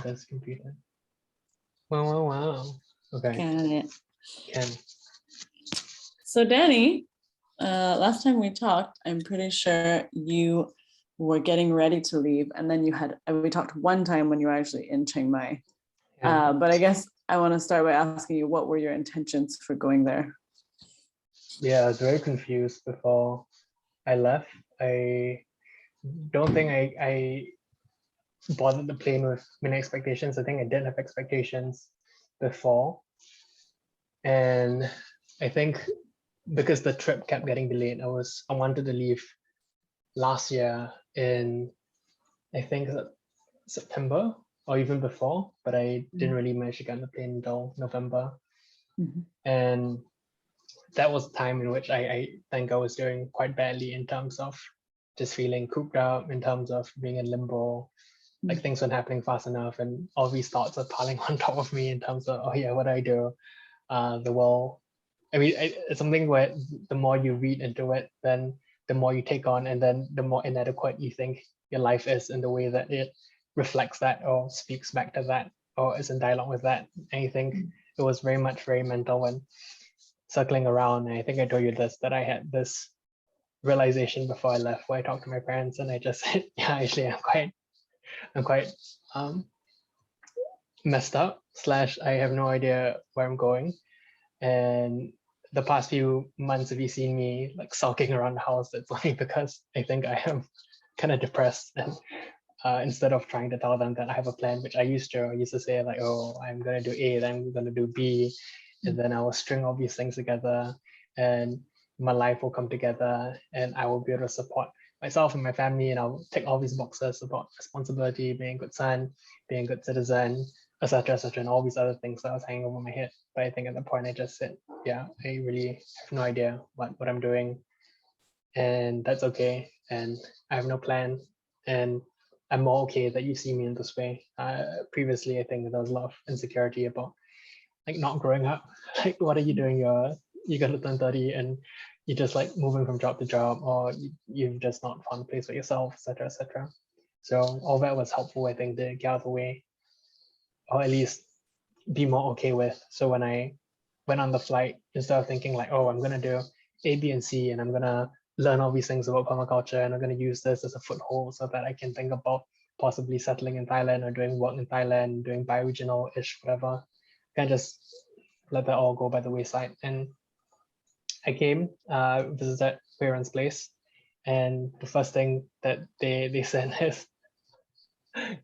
this computer. Wow. Okay. Got it. Can. So Danny, last time we talked, I'm pretty sure you were getting ready to leave, and then we talked one time when you were actually in Chiang Mai. Yeah. But I guess I want to start by asking you, what were your intentions for going there? Yeah, I was very confused before I left. I don't think I bothered the plane with many expectations. I think I did have expectations before. And I think because the trip kept getting delayed, I wanted to leave last year in, I think, September or even before, but I didn't really manage to get on the plane until November. Mm-hmm. And that was the time in which I think I was doing quite badly in terms of just feeling cooped up, in terms of being in limbo, like things weren't happening fast enough, and all these thoughts are piling on top of me in terms of, oh yeah, what do I do? The world, I mean, it's something where the more you read into it, then the more you take on, and then the more inadequate you think your life is in the way that it reflects that or speaks back to that or is in dialogue with that. And I think it was very mental when circling around. And I think I told you this, that I had this realization before I left where I talked to my parents and I just said, yeah, actually I'm quite messed up / I have no idea where I'm going. And the past few months, have you seen me like sulking around the house? It's only because I think I am kind of depressed. And instead of trying to tell them that I have a plan, which I used to say like, oh, I'm going to do A, then I'm going to do B. And then I will string all these things together and my life will come together and I will be able to support myself and my family. And I'll tick all these boxes about responsibility, being a good son, being a good citizen, etc., and all these other things that was hanging over my head. But I think at the point I just said, yeah, I really have no idea what I'm doing. And that's okay. And I have no plan. And I'm more okay that you see me in this way. Previously, I think there was a lot of insecurity about like not growing up. Like, what are you doing? You got to turn 30 and you're just like moving from job to job, or you've just not found a place for yourself, etc. So all that was helpful, I think, to get out of the way, or at least be more okay with. So when I went on the flight, instead of thinking like, oh, I'm gonna do A, B, and C, and I'm gonna learn all these things about permaculture, and I'm gonna use this as a foothold so that I can think about possibly settling in Thailand or doing work in Thailand, doing bioregional-ish, whatever. Can just let that all go by the wayside. And I came, visited parents' place, and the first thing that they said is,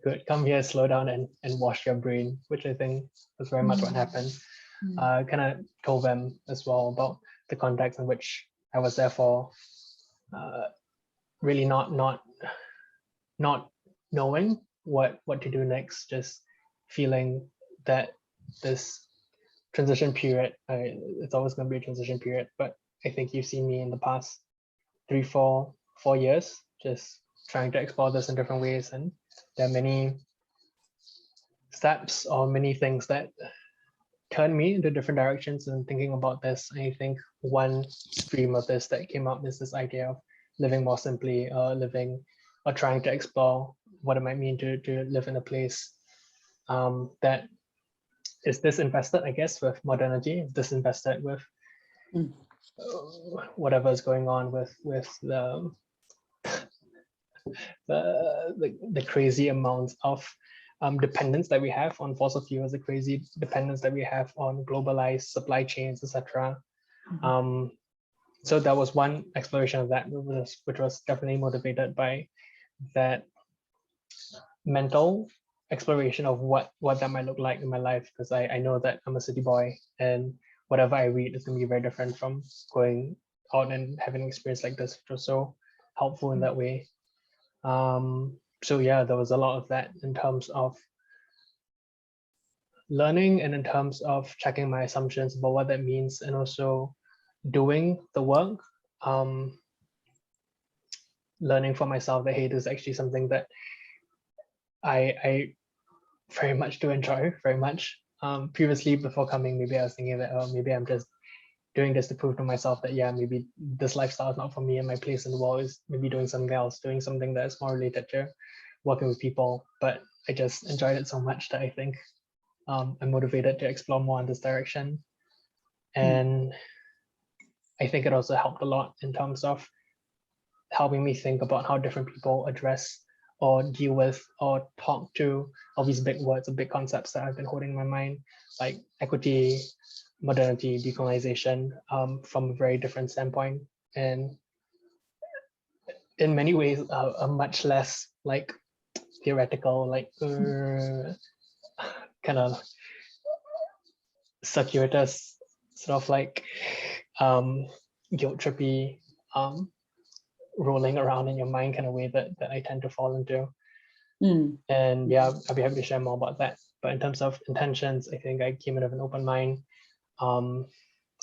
good, come here, slow down and wash your brain, which I think was very much what happened. Kind of told them as well about the context in which I was there for, really not knowing what to do next, just feeling that this transition period, it's always going to be a transition period, but I think you've seen me in the past 4 years just trying to explore this in different ways, and there are many steps or many things that turn me into different directions and thinking about this. I think one stream of this that came up is this idea of living more simply, living or trying to explore what it might mean to live in a place that is disinvested, I guess, with modernity, disinvested with whatever is going on with the crazy amounts of dependence that we have on fossil fuels, the crazy dependence that we have on globalized supply chains, etc. So that was one exploration of that, which was definitely motivated by that mental exploration of what that might look like in my life, because I know that I'm a city boy and whatever I read is going to be very different from going out and having an experience like this, which was so helpful in that way. So yeah, there was a lot of that in terms of learning and in terms of checking my assumptions about what that means, and also doing the work, learning for myself that, hey, this is actually something that I very much do enjoy very much. Previously, before coming, maybe I was thinking that, oh, maybe I'm just doing this to prove to myself that, yeah, maybe this lifestyle is not for me and my place in the world is maybe doing something else, doing something that is more related to working with people. But I just enjoyed it so much that I think I'm motivated to explore more in this direction. And I think it also helped a lot in terms of helping me think about how different people address or deal with or talk to all these big words or big concepts that I've been holding in my mind, like equity, modernity, decolonization, from a very different standpoint. And in many ways, a much less like theoretical, like kind of circuitous, sort of like guilt trippy, rolling around in your mind kind of way that I tend to fall into. And yeah, I'll be happy to share more about that. But in terms of intentions, I think I came in with an open mind. A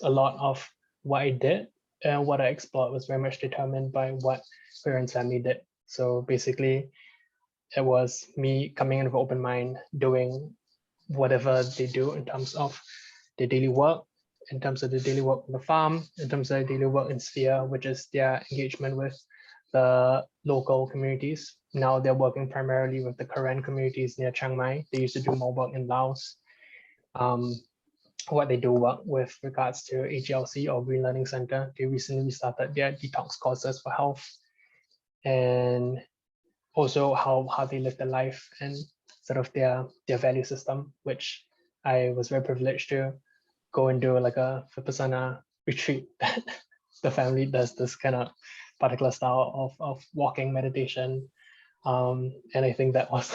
lot of what I did and what I explored was very much determined by what parents' family did. So basically, it was me coming in with an open mind, doing whatever they do in terms of their daily work, in terms of the daily work on the farm, in terms of the daily work in Sphere, which is their engagement with the local communities. Now they're working primarily with the Karen communities near Chiang Mai. They used to do more work in Laos. What they do work with regards to AGLC or Green Learning Center. They recently started their detox courses for health, and also how they live their life and sort of their value system, which I was very privileged to go and do like a Vipassana retreat that the family does this kind of particular style of walking meditation. And I think that was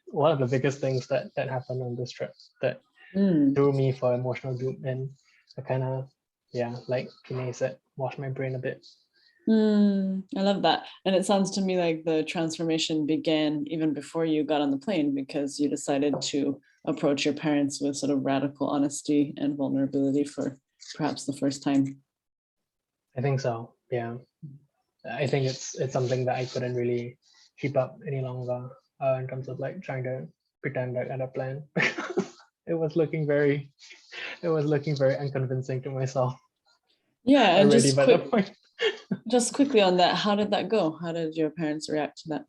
one of the biggest things that happened on this trip that threw me for emotional loop, and I kind of, yeah, like Kine said, washed my brain a bit. I love that. And it sounds to me like the transformation began even before you got on the plane, because you decided to approach your parents with sort of radical honesty and vulnerability for perhaps the first time. I think so. Yeah. I think it's something that I couldn't really keep up any longer in terms of like trying to pretend that I had a plan. It was looking very unconvincing to myself. Yeah, and already by that point. Just quickly on that, how did that go? How did your parents react to that?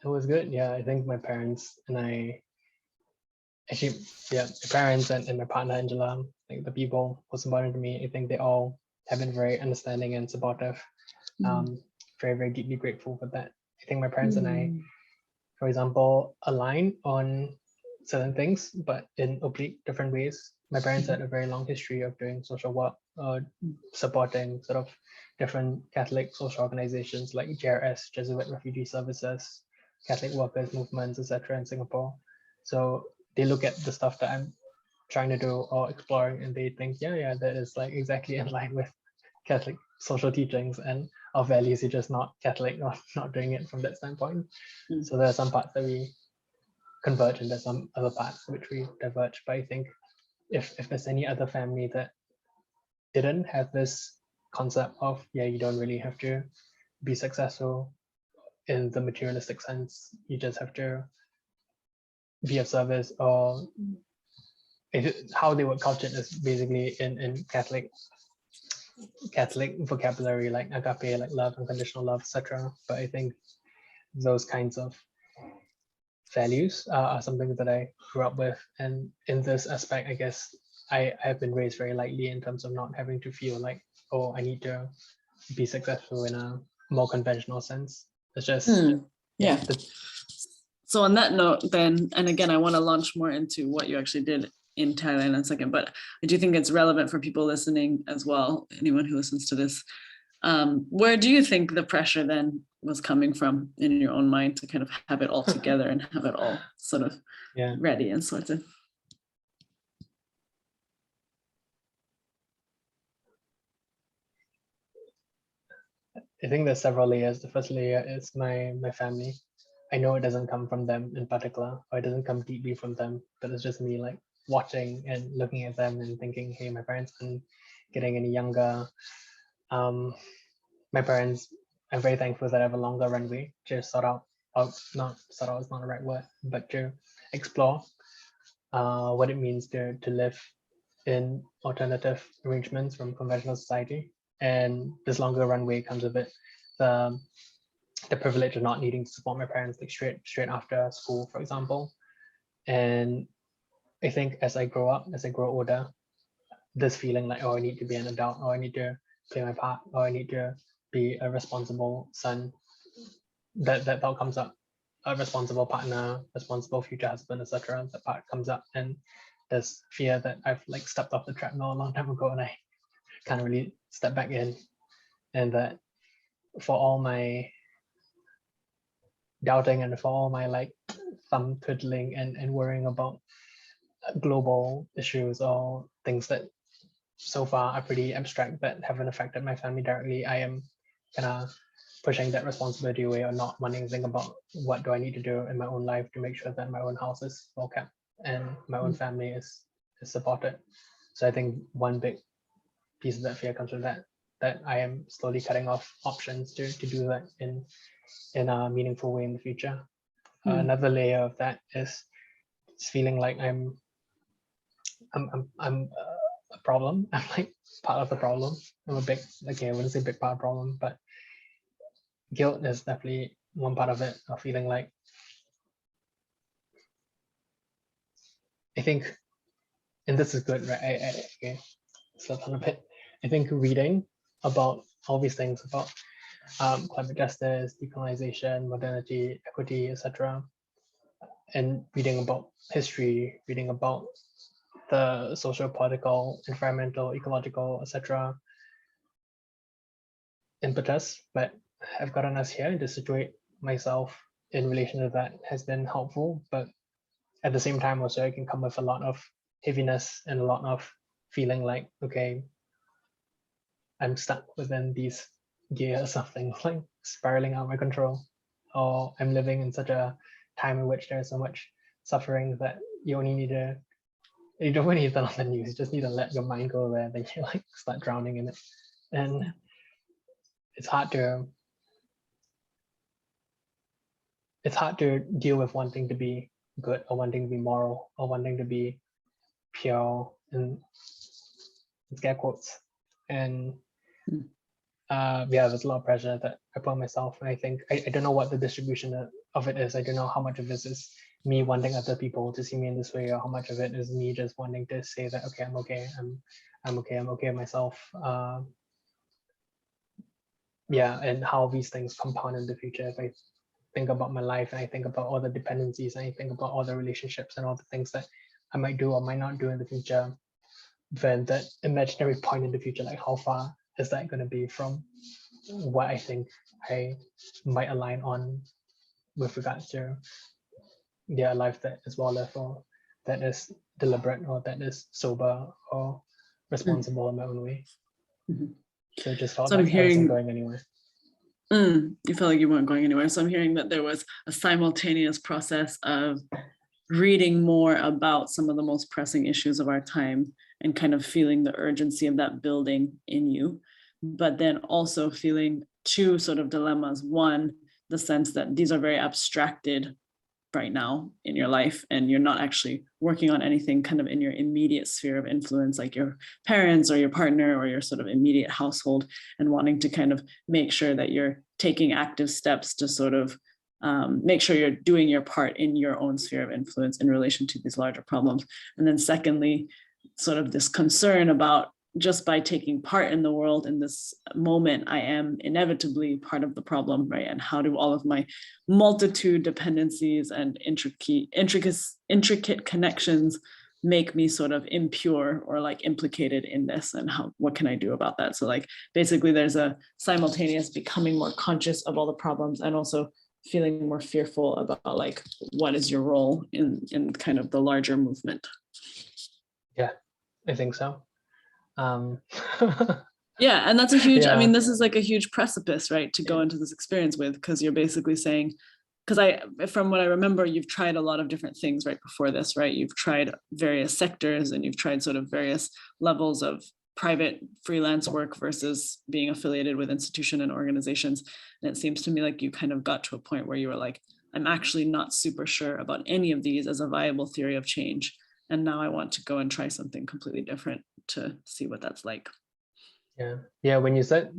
It was good. Yeah, I think my parents and I, actually, yeah, my parents and my partner Angela, like the people most important to me, I think they all have been very understanding and supportive. Very, very deeply grateful for that. I think my parents and I, for example, align on certain things, but in oblique different ways. My parents had a very long history of doing social work, supporting sort of different Catholic social organizations like JRS, Jesuit Refugee Services, Catholic Workers Movements, etc. in Singapore. So they look at the stuff that I'm trying to do or exploring, and they think, yeah, that is like exactly in line with Catholic social teachings and our values. You're just not Catholic or not doing it from that standpoint. So there are some parts that we converge, and there's some other parts which we diverge. But I think if there's any other family that didn't have this concept of, yeah, you don't really have to be successful in the materialistic sense, you just have to be of service, or how they would couch it is basically in Catholic vocabulary, like agape, like love, unconditional love, etc. But I think those kinds of values are something that I grew up with, and in this aspect, I guess I have been raised very lightly in terms of not having to feel like, oh, I need to be successful in a more conventional sense. It's just yeah. So on that note, then, and again, I want to launch more into what you actually did in Thailand in a second, but I do think it's relevant for people listening as well, anyone who listens to this. Where do you think the pressure then was coming from in your own mind to kind of have it all together and have it all sort of ready and sorted? I think there's several layers. The first layer is my family. I know it doesn't come from them in particular, or it doesn't come deeply from them, but it's just me like watching and looking at them and thinking, hey, my parents aren't getting any younger. My parents, I'm very thankful that I have a longer runway to sort out, not sort out is not the right word, but to explore what it means to live in alternative arrangements from conventional society. And this longer runway comes with it the the privilege of not needing to support my parents like straight after school, for example. And I think as I grow up, as I grow older, this feeling like, oh, I need to be an adult, or I need to play my part, or I need to be a responsible son, that thought comes up. A responsible partner, responsible future husband, etc. That part comes up, and there's fear that I've like stepped off the treadmill a long time ago, and I can't really step back in. And that for all my doubting and for all my like thumb twiddling and worrying about global issues or things that so far are pretty abstract that haven't affected my family directly, I am kind of pushing that responsibility away, or not wanting to think about what do I need to do in my own life to make sure that my own house is well kept and my own family is supported. So I think one big piece of that fear comes from that I am slowly cutting off options to do that in a meaningful way in the future. Another layer of that is it's feeling like I'm a problem. I'm like part of the problem. I'm a big, okay, I wouldn't say big part of the problem, but guilt is definitely one part of it, of feeling like, I think, and this is good, right? Okay, slow down a bit. I think reading about all these things, about climate justice, decolonization, modernity, equity, etc., and reading about history, reading about the social, political, environmental, ecological, etc. impetus that have gotten us here, to situate myself in relation to that has been helpful. But at the same time, also, it can come with a lot of heaviness and a lot of feeling like, okay, I'm stuck within these gears of things like spiraling out of my control, or I'm living in such a time in which there's so much suffering that you only need to, you don't really need to turn on the news, you just need to let your mind go there, then you like start drowning in it. And it's hard to deal with wanting to be good, or wanting to be moral, or wanting to be pure, and scare quotes. And yeah, there's a lot of pressure that I put on myself. And I think I don't know what the distribution of it is. I don't know how much of this is me wanting other people to see me in this way, or how much of it is me just wanting to say that, okay, I'm okay, I'm okay myself. Yeah, and how these things compound in the future. If I think about my life, and I think about all the dependencies, and I think about all the relationships and all the things that I might do or might not do in the future, then that imaginary point in the future, like how far is that going to be from what I think I might align on with regards to a life that is well lived, or that is deliberate, or that is sober, or responsible in my own way. So it just felt So like I'm hearing, I wasn't going anywhere. You felt like you weren't going anywhere. So I'm hearing that there was a simultaneous process of reading more about some of the most pressing issues of our time and kind of feeling the urgency of that building in you, but then also feeling two sort of dilemmas. One, the sense that these are very abstracted right now in your life, and you're not actually working on anything kind of in your immediate sphere of influence, like your parents or your partner or your sort of immediate household, and wanting to kind of make sure that you're taking active steps to sort of make sure you're doing your part in your own sphere of influence in relation to these larger problems. And then secondly, sort of this concern about, just by taking part in the world in this moment, I am inevitably part of the problem, right? And how do all of my multitude dependencies and intricate connections make me sort of impure or like implicated in this, and what can I do about that? So like basically there's a simultaneous becoming more conscious of all the problems, and also feeling more fearful about like what is your role in kind of the larger movement. Yeah, I think so. Yeah, and that's a huge, Yeah. I mean, this is like a huge precipice, right, to go into this experience with, because you're basically saying, because from what I remember, you've tried a lot of different things right before this, right? You've tried various sectors, and you've tried sort of various levels of private freelance work versus being affiliated with institution and organizations. And it seems to me like you kind of got to a point where you were like, I'm actually not super sure about any of these as a viable theory of change. And now I want to go and try something completely different to see what that's like. Yeah. When you said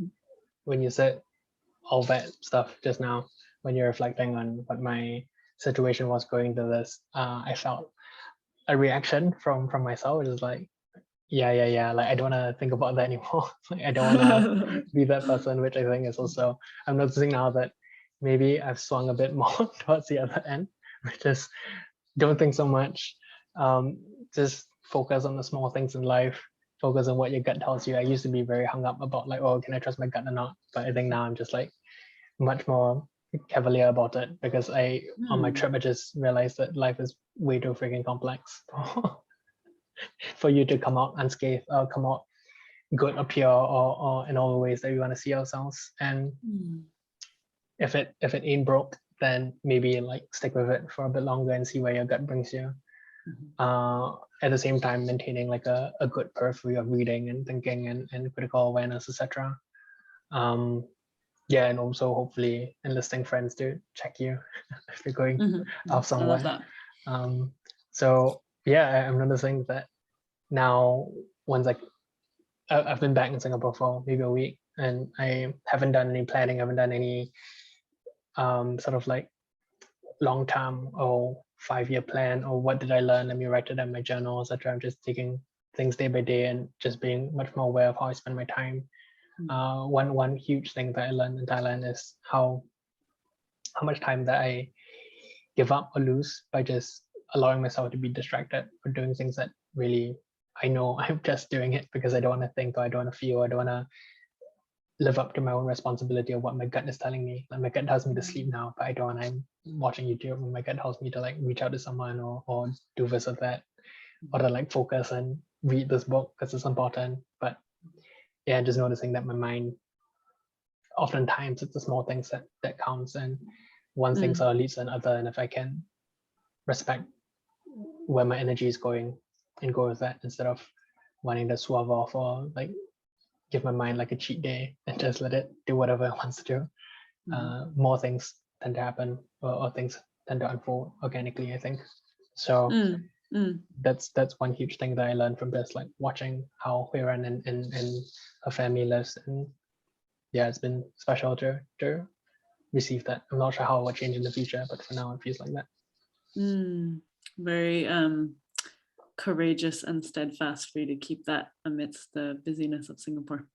all that stuff just now, when you're reflecting on what my situation was going to this, I felt a reaction from myself, which is like, yeah, like I don't want to think about that anymore. Like I don't want to be that person, which I think is also, I'm noticing now that maybe I've swung a bit more towards the other end, which is don't think so much. Just focus on the small things in life. Focus on what your gut tells you. I used to be very hung up about like, oh, can I trust my gut or not? But I think now I'm just like much more cavalier about it, because on my trip I just realized that life is way too freaking complex for you to come out unscathed or come out good or pure, or in all the ways that we want to see ourselves. And if it ain't broke, then maybe like stick with it for a bit longer and see where your gut brings you. At the same time, maintaining like a good periphery of reading and thinking and critical awareness, etc. Yeah, and also hopefully enlisting friends to check you if you're going off somewhere. I love that. So yeah, I'm noticing that now, once I've been back in Singapore for maybe a week, and I haven't done any planning, haven't done any sort of like long-term or 5-year plan, or what did I learn, let me write it in my journal, etc. I'm just taking things day by day and just being much more aware of how I spend my time. One huge thing that I learned in Thailand is how much time that I give up or lose by just allowing myself to be distracted or doing things that really I know I'm just doing it because I don't want to think, or I don't want to feel, or I don't want to live up to my own responsibility of what my gut is telling me. Like my gut tells me to sleep now, but I don't. I'm watching YouTube, and my gut tells me to like reach out to someone, or do this or that, or to like focus and read this book because it's important. But yeah, just noticing that my mind, oftentimes it's the small things that counts, and one thing sort of leads to another. And if I can respect where my energy is going and go with that, instead of wanting to swerve off or like give my mind like a cheat day and just let it do whatever it wants to do, more things tend to happen, or things tend to unfold organically, I think. So that's one huge thing that I learned from this, like watching how Huiran and her family lives. And yeah, it's been special to receive that. I'm not sure how it will change in the future, but for now it feels like that. Very courageous and steadfast for you to keep that amidst the busyness of Singapore.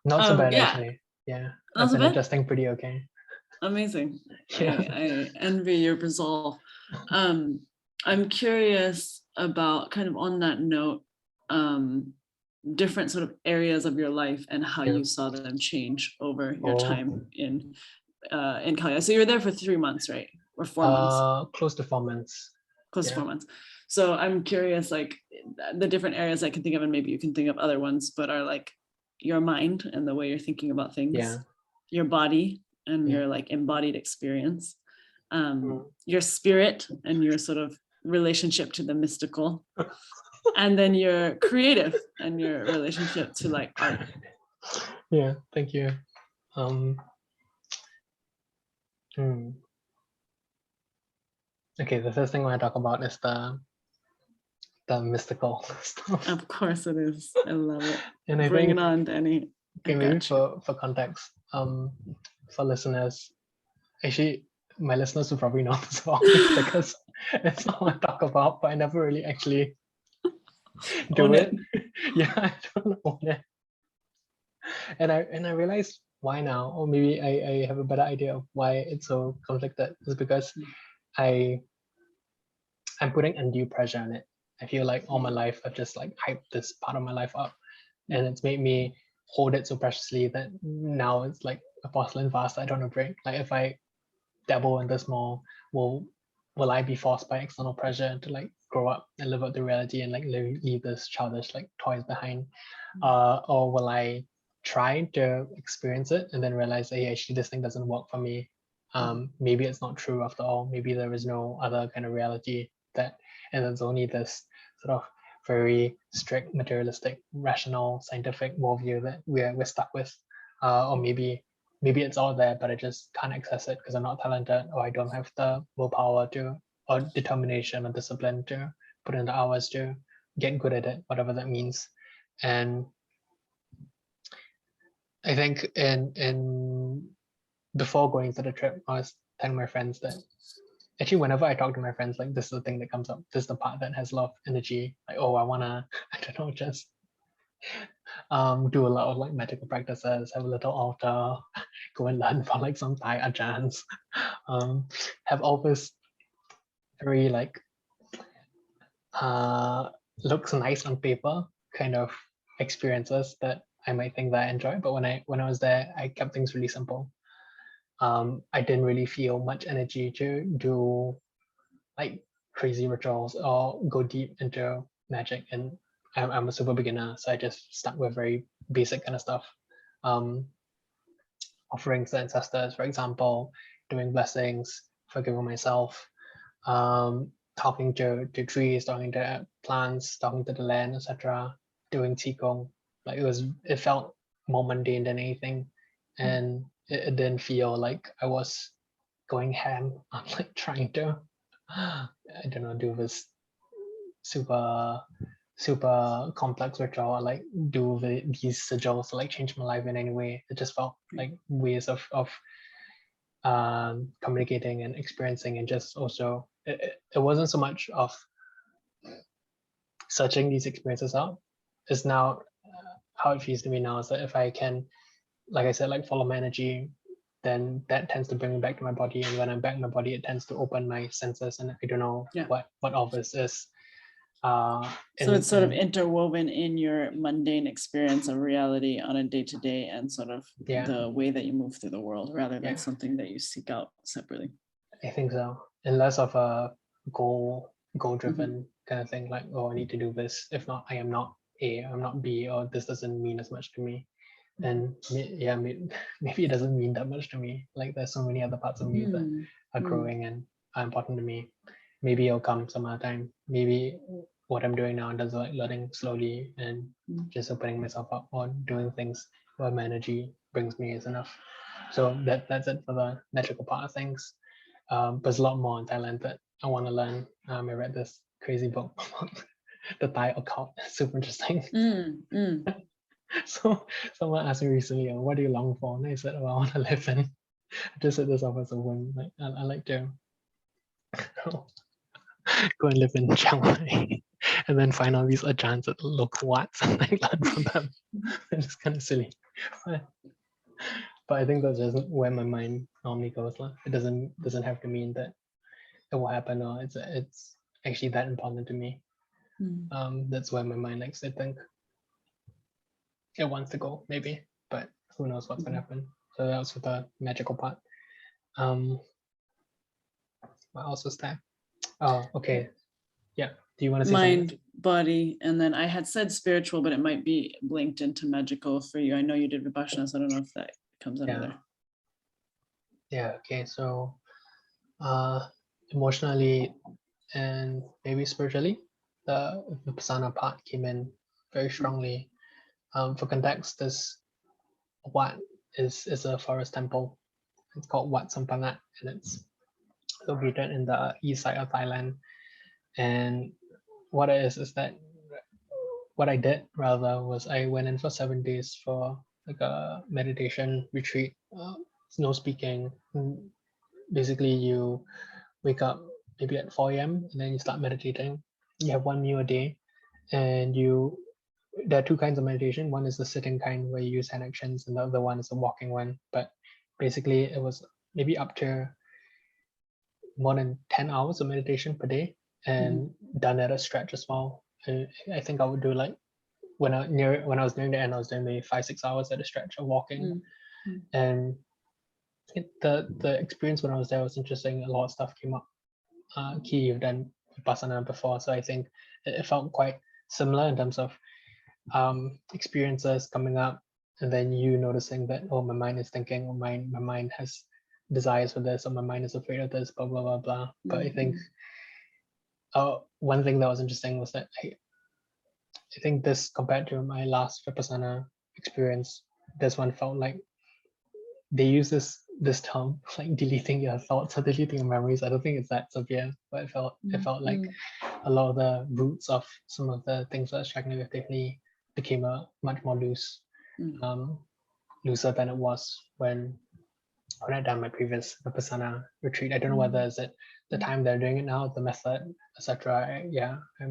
Not so bad, actually. Yeah, I've been adjusting pretty okay. Amazing. Yeah. I envy your resolve. I'm curious about, kind of on that note, different sort of areas of your life and how you saw them change over your time in Cali. So you were there for 3 months, right? Or 4 months? Close to 4 months. Close to 4 months. So I'm curious, like the different areas I can think of, and maybe you can think of other ones, but are like your mind and the way you're thinking about things, your body and your like embodied experience, your spirit and your sort of relationship to the mystical, and then your creative and your relationship to like art. Yeah, thank you. Okay, the first thing I want to talk about is the mystical stuff. Of course it is. I love it. And I Bring think, it on, Danny. Okay, maybe for context, for listeners, actually, my listeners will probably know this about me because it's all I talk about, but I never really actually do it. Yeah, I don't own it. And I realized why now, or maybe I have a better idea of why it's so conflicted. Is because I'm putting undue pressure on it. I feel like all my life I've just like hyped this part of my life up, and it's made me hold it so preciously that now it's like a porcelain vase I don't want to break. Like if I dabble in this more, will I be forced by external pressure to like grow up and live up to reality and like leave this childish like toys behind, or will I try to experience it and then realize, hey, actually this thing doesn't work for me. Maybe it's not true after all. Maybe there is no other kind of reality and there's only this sort of very strict, materialistic, rational, scientific worldview that we're stuck with, or maybe it's all there, but I just can't access it because I'm not talented, or I don't have the willpower to, or determination or discipline to put in the hours to get good at it, whatever that means. And I think in before going to the trip, I was telling my friends that actually whenever I talk to my friends, like this is the thing that comes up. This is the part that has a lot of energy. Like, oh, I wanna, I don't know, just do a lot of like magical practices, have a little altar, go and learn from like some Thai ajahns, have all this very like looks nice on paper kind of experiences that I might think that I enjoy. But when I was there, I kept things really simple. I didn't really feel much energy to do like crazy rituals or go deep into magic. And I'm a super beginner, so I just stuck with very basic kind of stuff. Offerings to ancestors, for example, doing blessings, forgiving myself, talking to trees, talking to plants, talking to the land, etc. Doing qigong, like it felt more mundane than anything, and it didn't feel like I was going ham on like trying to, I don't know, do this super complex ritual or like do these sigils to like change my life in any way. It just felt like ways of communicating and experiencing, and just also it wasn't so much of searching these experiences out. It's now how it feels to me now is that if I can, like I said, like follow my energy, then that tends to bring me back to my body, and when I'm back in my body, it tends to open my senses, and I don't know what all this is. So it's sort of interwoven in your mundane experience of reality on a day-to-day and sort of the way that you move through the world, rather than something that you seek out separately. I think so. And less of a goal-driven kind of thing, like, oh, I need to do this. If not, I am not A, I'm not B, or this doesn't mean as much to me. And maybe it doesn't mean that much to me. Like there's so many other parts of me that are growing and are important to me. Maybe it'll come some other time. Maybe what I'm doing now does like learning slowly and just opening myself up or doing things where my energy brings me is enough. So that's it for the magical part of things. There's a lot more in Thailand that I want to learn. I read this crazy book about the Thai occult. Super interesting. So someone asked me recently, what do you long for? And I said, oh, I want to live in. I just said this off as a whim. Like I like to go and live in Chiang Mai and then find all these ajahns at the local wats and like learn from them. It's kind of silly. But I think that's just where my mind normally goes. It doesn't have to mean that it will happen or it's actually that important to me. That's where my mind likes to think. It wants to go, maybe, but who knows what's gonna happen. So that was for the magical part. What else was that? Oh, okay. Yeah. Do you want to say mind, something? Body, and then I had said spiritual, but it might be linked into magical for you. I know you did Vipassana, so I don't know if that comes under there. Yeah. Okay. So, emotionally and maybe spiritually, the Vipassana part came in very strongly. For context, this Wat is a forest temple. It's called Wat Samphanat, and it's located in the east side of Thailand. And what it is that what I did rather was I went in for 7 days for like a meditation retreat. No speaking. Basically, you wake up maybe at 4 a.m. and then you start meditating. You have one meal a day, and there are two kinds of meditation. One is the sitting kind where you use hand actions, and the other one is the walking one. But basically, it was maybe up to more than 10 hours of meditation per day, and done at a stretch as well. I think I would do like when I was nearing the end, I was doing maybe 5-6 hours at a stretch of walking. And the experience when I was there was interesting. A lot of stuff came up. Ki, you've done Vipassana before, so I think it felt quite similar in terms of experiences coming up, and then you noticing that, oh, my mind is thinking, oh, my mind has desires for this, or my mind is afraid of this, blah blah blah blah. But I think one thing that was interesting was that I think this, compared to my last Vipassana experience, this one felt like they use this term like deleting your thoughts or deleting your memories. I don't think it's that severe, but it felt like a lot of the roots of some of the things that I was struggling with definitely became a much more looser than it was when when I'd done my previous Vipassana retreat. I don't know whether is it the time they're doing it now, the method, etc. Yeah, I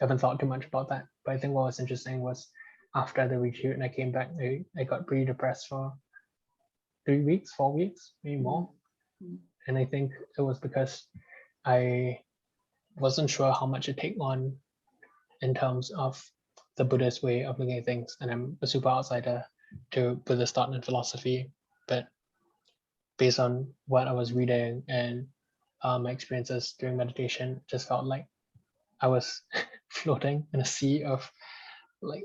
haven't thought too much about that. But I think what was interesting was after the retreat and I came back, I got pretty depressed for 3 weeks, 4 weeks, maybe more. And I think it was because I wasn't sure how much it take on in terms of the Buddhist way of looking at things. And I'm a super outsider to Buddhist thought and philosophy, but based on what I was reading and my experiences during meditation, just felt like I was floating in a sea of like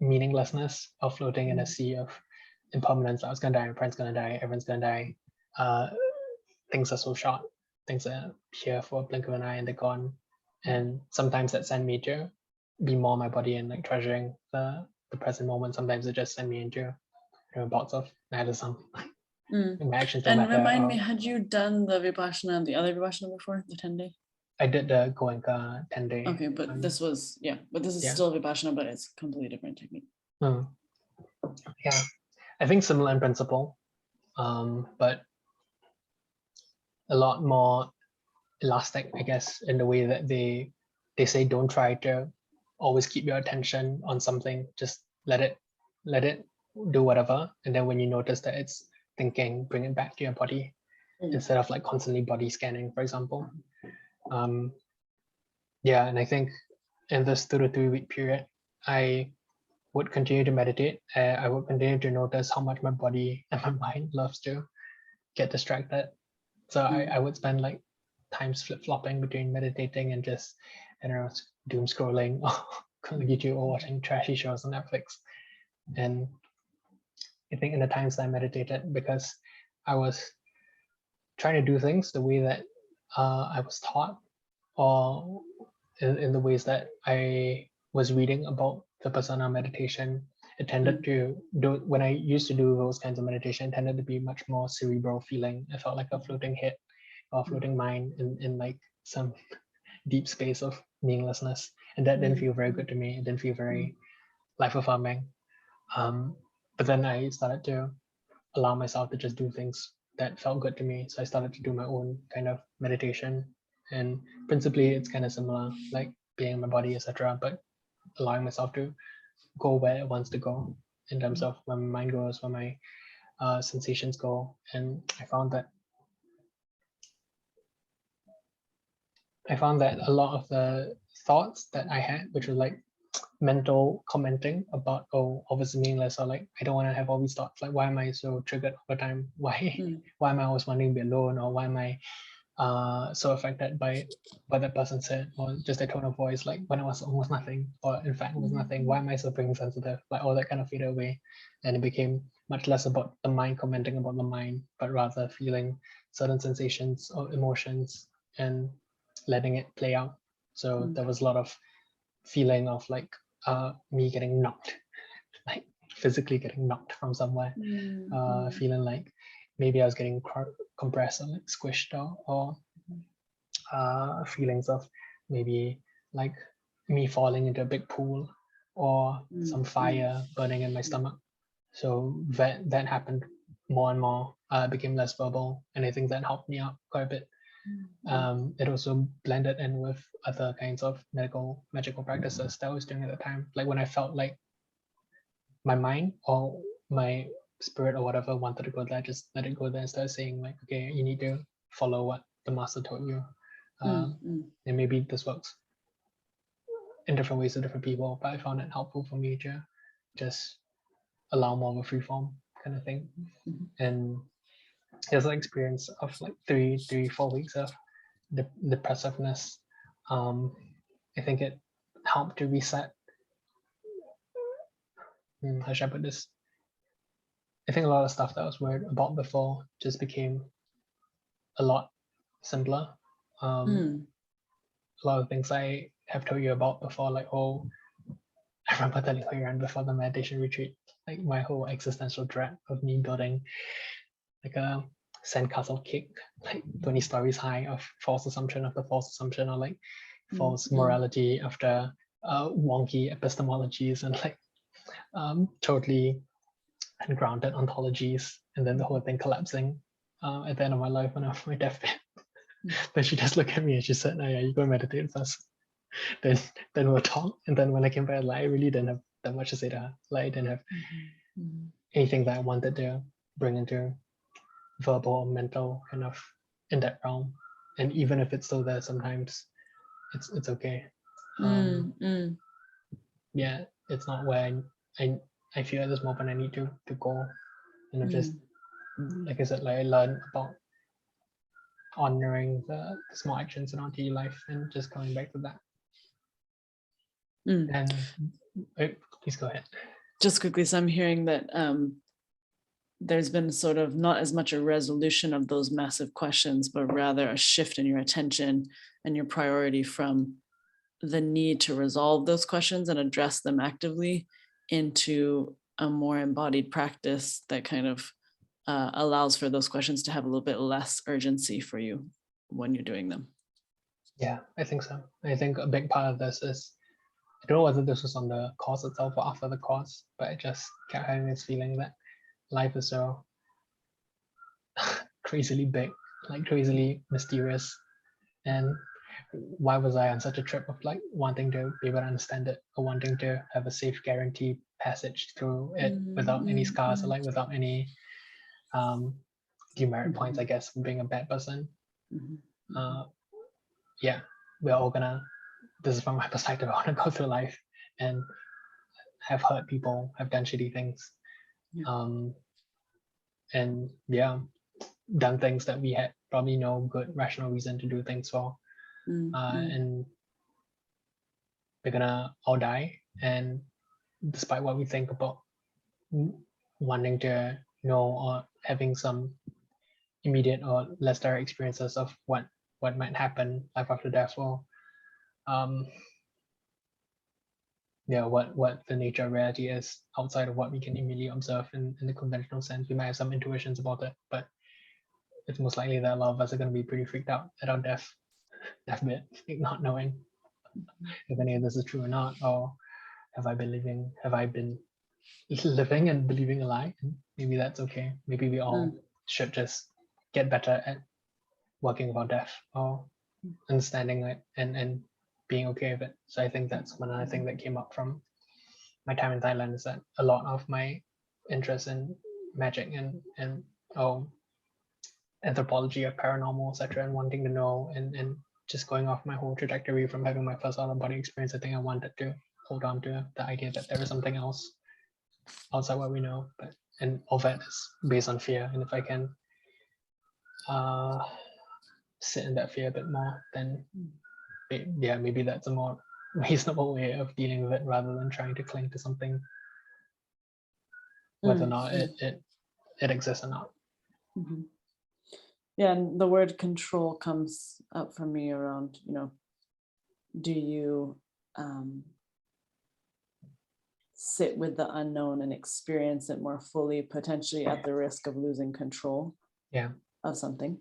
meaninglessness, or floating in a sea of impermanence. I was gonna die, my friend's gonna die, everyone's gonna die. Things are so short. Things are here for a blink of an eye and they're gone. And sometimes that sent me to be more my body and like treasuring the present moment. Sometimes it just sent me into bouts of nihilism. My actions don't And matter. remind me, had you done the Vipassana, the other Vipassana before, the 10-day? I did the Goenka 10-day. Okay, but this was, but this is still Vipassana, but it's a completely different technique. Yeah, I think similar in principle, but a lot more elastic, I guess, in the way that they say don't try to always keep your attention on something. Just let it do whatever, and then when you notice that it's thinking, bring it back to your body instead of like constantly body scanning, for example. Yeah, and I think in this 2 to 3 week period, I would continue to meditate. I would continue to notice how much my body and my mind loves to get distracted. So I would spend like times flip-flopping between meditating and just, I don't know, doom scrolling on YouTube or watching trashy shows on Netflix. And I think in the times that I meditated, because I was trying to do things the way that I was taught, or in the ways that I was reading about Vipassana meditation, it tended to do, when I used to do those kinds of meditation, it tended to be much more cerebral feeling. I felt like a floating head or floating mind in like some deep space of meaninglessness. And that didn't feel very good to me. It didn't feel very life affirming. But then I started to allow myself to just do things that felt good to me. So I started to do my own kind of meditation. And principally, it's kind of similar, like being in my body, etc. But allowing myself to go where it wants to go in terms of where my mind goes, where my sensations go. And I found that a lot of the thoughts that I had, which was like mental commenting about, oh, obviously meaningless, or like I don't want to have all these thoughts, like why am I so triggered all the time, why am I always wanting to be alone, or why am I so affected by what that person said, or just their tone of voice, like when it was almost nothing, or in fact it was nothing, why am I so being sensitive, like all that kind of faded away. And it became much less about the mind commenting about the mind, but rather feeling certain sensations or emotions and letting it play out. So there was a lot of feeling of like me getting knocked, like physically getting knocked from somewhere, feeling like maybe I was getting compressed or like squished, or feelings of maybe like me falling into a big pool, or some fire burning in my stomach. So that happened more and more. Became less verbal, and I think that helped me out quite a bit. It also blended in with other kinds of magical practices that I was doing at the time. Like when I felt like my mind or my spirit or whatever wanted to go there, just let it go there and start saying like, okay, you need to follow what the master told you. And maybe this works in different ways to different people, but I found it helpful for me to just allow more of a free form kind of thing. And there's an experience of like 4 weeks of depressiveness. I think it helped to reset. How should I put this? I think a lot of stuff that I was worried about before just became a lot simpler. A lot of things I have told you about before, like, oh, I remember telling you before the meditation retreat, like my whole existential dread of me building like a sandcastle cake, like 20 stories high, of false assumption after false assumption, or like false morality after wonky epistemologies, and like totally ungrounded ontologies, and then the whole thing collapsing at the end of my life when I'm on my deathbed. Then she just looked at me and she said, "No, yeah, you go meditate first. Then we'll talk." And then when I came back, like, I really didn't have that much to say to her. Like, I didn't have anything that I wanted to bring into verbal or mental kind of in that realm. And even if it's still there, sometimes it's okay. Yeah, it's not where I feel at this moment I need to go. And just like I said, like I learned about honoring the small actions in our daily life and just coming back to that. And please go ahead. Just quickly, so I'm hearing that there's been sort of not as much a resolution of those massive questions, but rather a shift in your attention and your priority from the need to resolve those questions and address them actively into a more embodied practice that kind of allows for those questions to have a little bit less urgency for you when you're doing them. Yeah, I think so. I think a big part of this is, I don't know whether this was on the course itself or after the course, but I just kept having this feeling that life is so crazily big, like crazily mysterious. And why was I on such a trip of like wanting to be able to understand it, or wanting to have a safe guarantee passage through it without any scars, or like without any demerit points, I guess, for being a bad person. Yeah, we're all gonna, this is from my perspective, I want to go through life and have hurt people, have done shitty things, and yeah, done things that we had probably no good rational reason to do things for. And we're gonna all die, and despite what we think about wanting to know or having some immediate or less direct experiences of what might happen life after death, or what the nature of reality is outside of what we can immediately observe in the conventional sense. We might have some intuitions about it, but it's most likely that a lot of us are going to be pretty freaked out at our deathbed, not knowing if any of this is true or not, or have I been living and believing a lie? And maybe that's okay. Maybe we all should just get better at working with our death, or understanding it and being okay with it. So I think that's one other thing that came up from my time in Thailand, is that a lot of my interest in magic and anthropology of paranormal, etc., and wanting to know and just going off my whole trajectory from having my first out of body experience, I think I wanted to hold on to the idea that there is something else outside what we know, but and all that is based on fear. And if I can sit in that fear a bit more, then yeah, maybe that's a more reasonable way of dealing with it, rather than trying to cling to something, whether or not it exists or not. Yeah, and the word control comes up for me around, do you sit with the unknown and experience it more fully, potentially at the risk of losing control of something,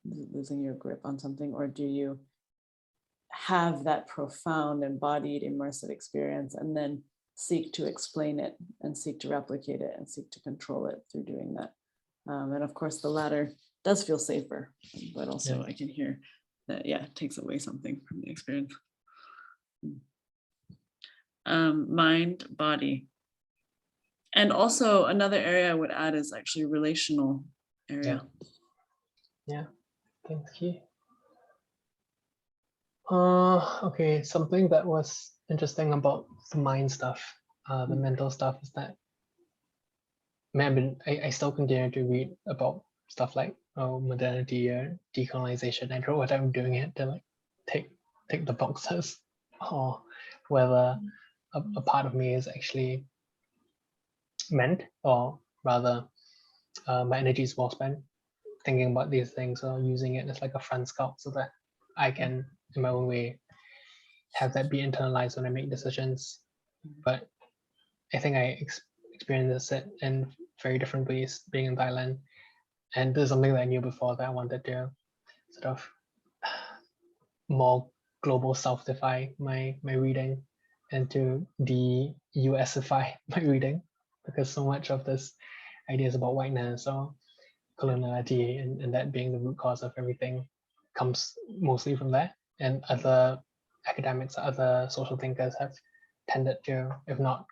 losing your grip on something, or do you have that profound, embodied, immersive experience and then seek to explain it and seek to replicate it and seek to control it through doing that? And of course, the latter does feel safer, but also I can hear that, it takes away something from the experience. Mind, body. And also another area I would add is actually relational area. Yeah, thank you. Okay, something that was interesting about the mind stuff, the mental stuff, is that I still continue to read about stuff like modernity or decolonization. I don't know what I'm doing it to like take the boxes, or whether a part of me is actually meant, or rather my energy is well spent thinking about these things, or using it as like a front scout so that I can, in my own way, have that be internalized when I make decisions. But I think I experienced it in very different ways being in Thailand. And this is something that I knew before, that I wanted to sort of more global self-defy my reading, and to de-USify my reading, because so much of this ideas about whiteness or coloniality and that being the root cause of everything comes mostly from there. And other academics, other social thinkers have tended to, if not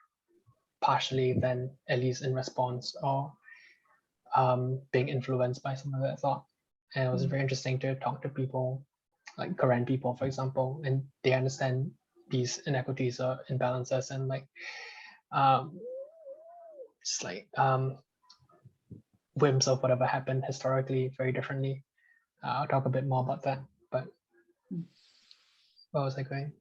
partially, then at least in response or being influenced by some of that thought. And it was very interesting to talk to people like Korean people, for example, and they understand these inequities or imbalances and like just like whims of whatever happened historically very differently. I'll talk a bit more about that, but what was I going?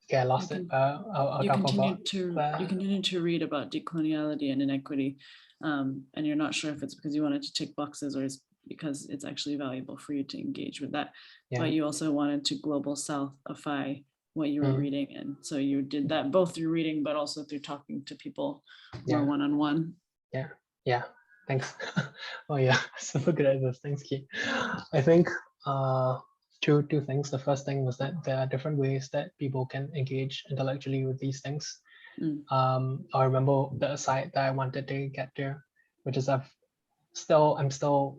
Okay, I lost it. I'll talk about you continue to read about decoloniality and inequity, and you're not sure if it's because you wanted to tick boxes or it's because it's actually valuable for you to engage with that. Yeah. But you also wanted to global southify what you were reading, and so you did that both through reading but also through talking to people more one-on-one. Yeah, thanks. Oh yeah, super good at this. Thanks, Ki. I think two things. The first thing was that there are different ways that people can engage intellectually with these things. I remember the aside that I wanted to get to, which is I'm still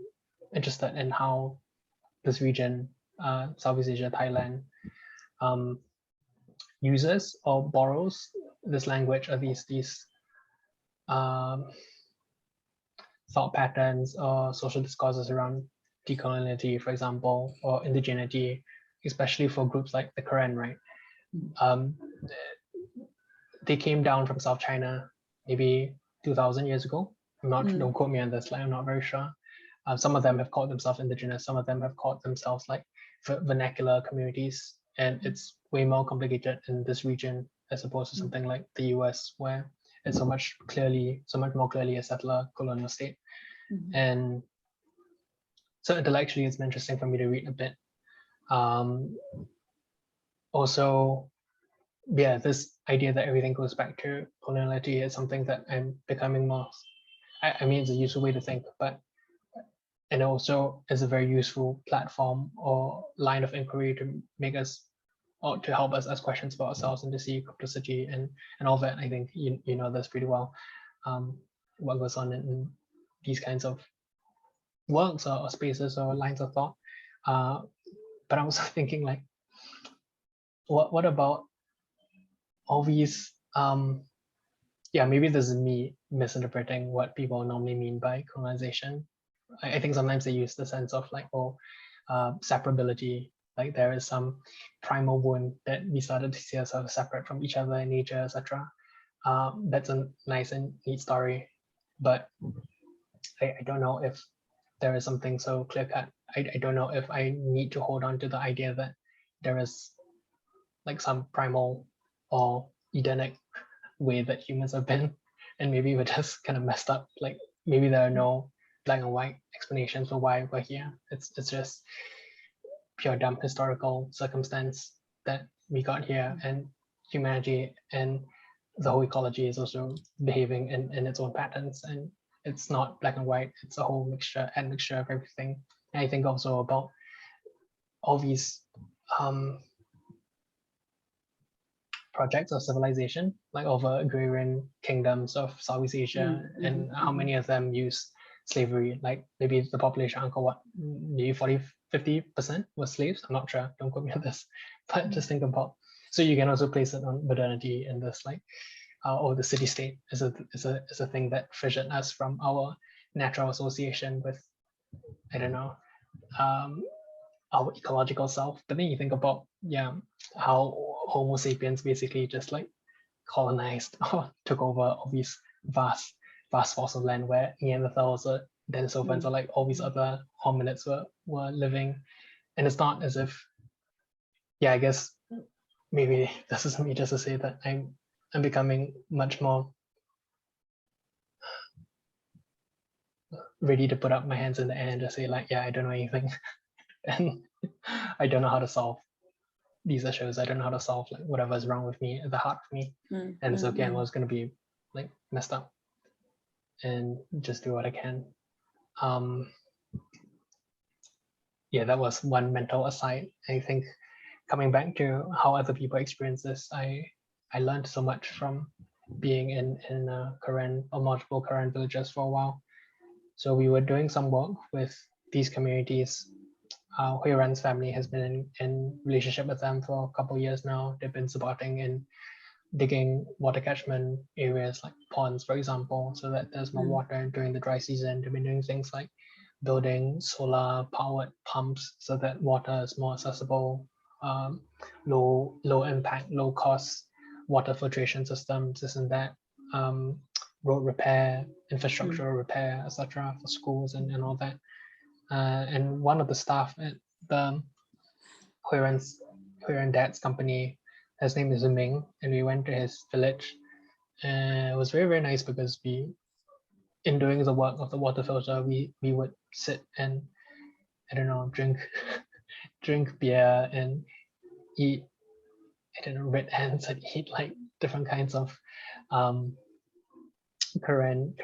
interested in how this region, Southeast Asia, Thailand, uses or borrows this language or these thought patterns or social discourses around decoloniality, for example, or indigeneity, especially for groups like the Karen, right? They came down from South China maybe 2,000 years ago. Don't quote me on this, like I'm not very sure. Some of them have called themselves indigenous, some of them have called themselves like vernacular communities, and it's way more complicated in this region as opposed to something like the US, where it's so much more clearly a settler colonial state. And so intellectually, it's been interesting for me to read a bit. Also, yeah, this idea that everything goes back to coloniality is something that I'm becoming more. I mean, it's a useful way to think, but and also is a very useful platform or line of inquiry to make us or to help us ask questions about ourselves and to see complexity and all that. I think you know this pretty well. What goes on in these kinds of works or spaces or lines of thought. But I was thinking like, what about all these? Yeah, maybe this is me misinterpreting what people normally mean by colonization. I think sometimes they use the sense of like, separability. Like there is some primal wound that we started to see ourselves separate from each other in nature, etc. That's a nice and neat story, but I don't know if there is something so clear cut. I don't know if I need to hold on to the idea that there is like some primal or Edenic way that humans have been, and maybe we're just kind of messed up. Like maybe there are no black and white explanations for why we're here. It's just pure dumb historical circumstance that we got here, and humanity and the whole ecology is also behaving in its own patterns, and it's not black and white. It's a whole admixture of everything. And I think also about all these projects of civilization, like over agrarian kingdoms of Southeast Asia, and how many of them use slavery. Like maybe the population, what, maybe 40-50% was slaves. I'm not sure, don't quote me on this, but just think about. So you can also place it on modernity and this like, or the city state is a thing that fissured us from our natural association with, I don't know, our ecological self. But then you think about, how Homo sapiens basically just like colonized or took over all these vast swaths of land where Neanderthals or Denisovans or like all these other hominids were living. And it's not as if, I guess maybe this is me just to say that I'm becoming much more ready to put up my hands in the air and just say like, I don't know anything. And I don't know how to solve these issues. I don't know how to solve like whatever's wrong with me at the heart of me. And so again, was going to be like messed up and just do what I can. That was one mental aside. I think coming back to how other people experience this, I learned so much from being in Karen or multiple Karen villages for a while. So we were doing some work with these communities. Hui Ran's family has been in relationship with them for a couple of years now. They've been supporting in digging water catchment areas like ponds, for example, so that there's more water during the dry season. They've been doing things like building solar powered pumps so that water is more accessible, low impact, low cost water filtration systems, this and that, road repair, infrastructure repair, etc. for schools and all that. And one of the staff at the Hui Ran dad's company, his name is Ming, and we went to his village. And it was very, very nice because in doing the work of the water filter, we would sit and, I don't know, drink beer and eat, I don't know, red ants and eat like different kinds of Karen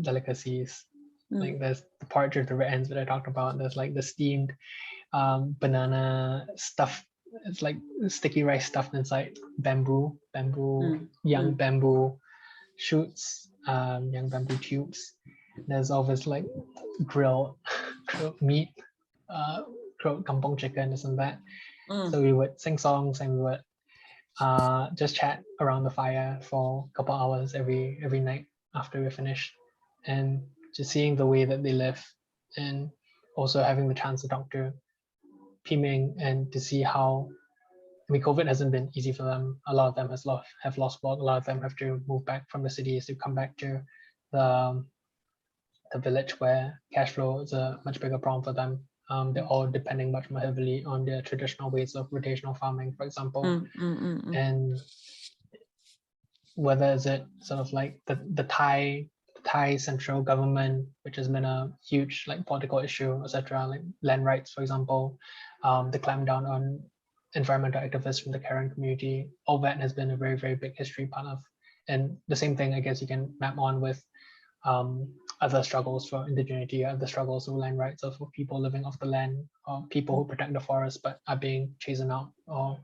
delicacies. Like there's the porridge with the red ants that I talked about. There's like the steamed banana stuff. It's like sticky rice stuffed inside young bamboo shoots, young bamboo tubes. There's always like grilled meat, grilled kampong chicken, this and that. So we would sing songs and we would just chat around the fire for a couple hours every night after we finished, and just seeing the way that they live, and also having the chance to talk to Piming and to see how, I mean, COVID hasn't been easy for them. A lot of them have lost work. A lot of them have to move back from the cities to come back to the village where cash flow is a much bigger problem for them. They're all depending much more heavily on their traditional ways of rotational farming, for example. And whether is it sort of like the Thai central government, which has been a huge like political issue, etc., like land rights, for example, the clampdown on environmental activists from the Karen community, all that has been a very, very big history part of. And the same thing, I guess, you can map on with other struggles for indigeneity, other struggles of land rights, of people living off the land, or people who protect the forest but are being chased out or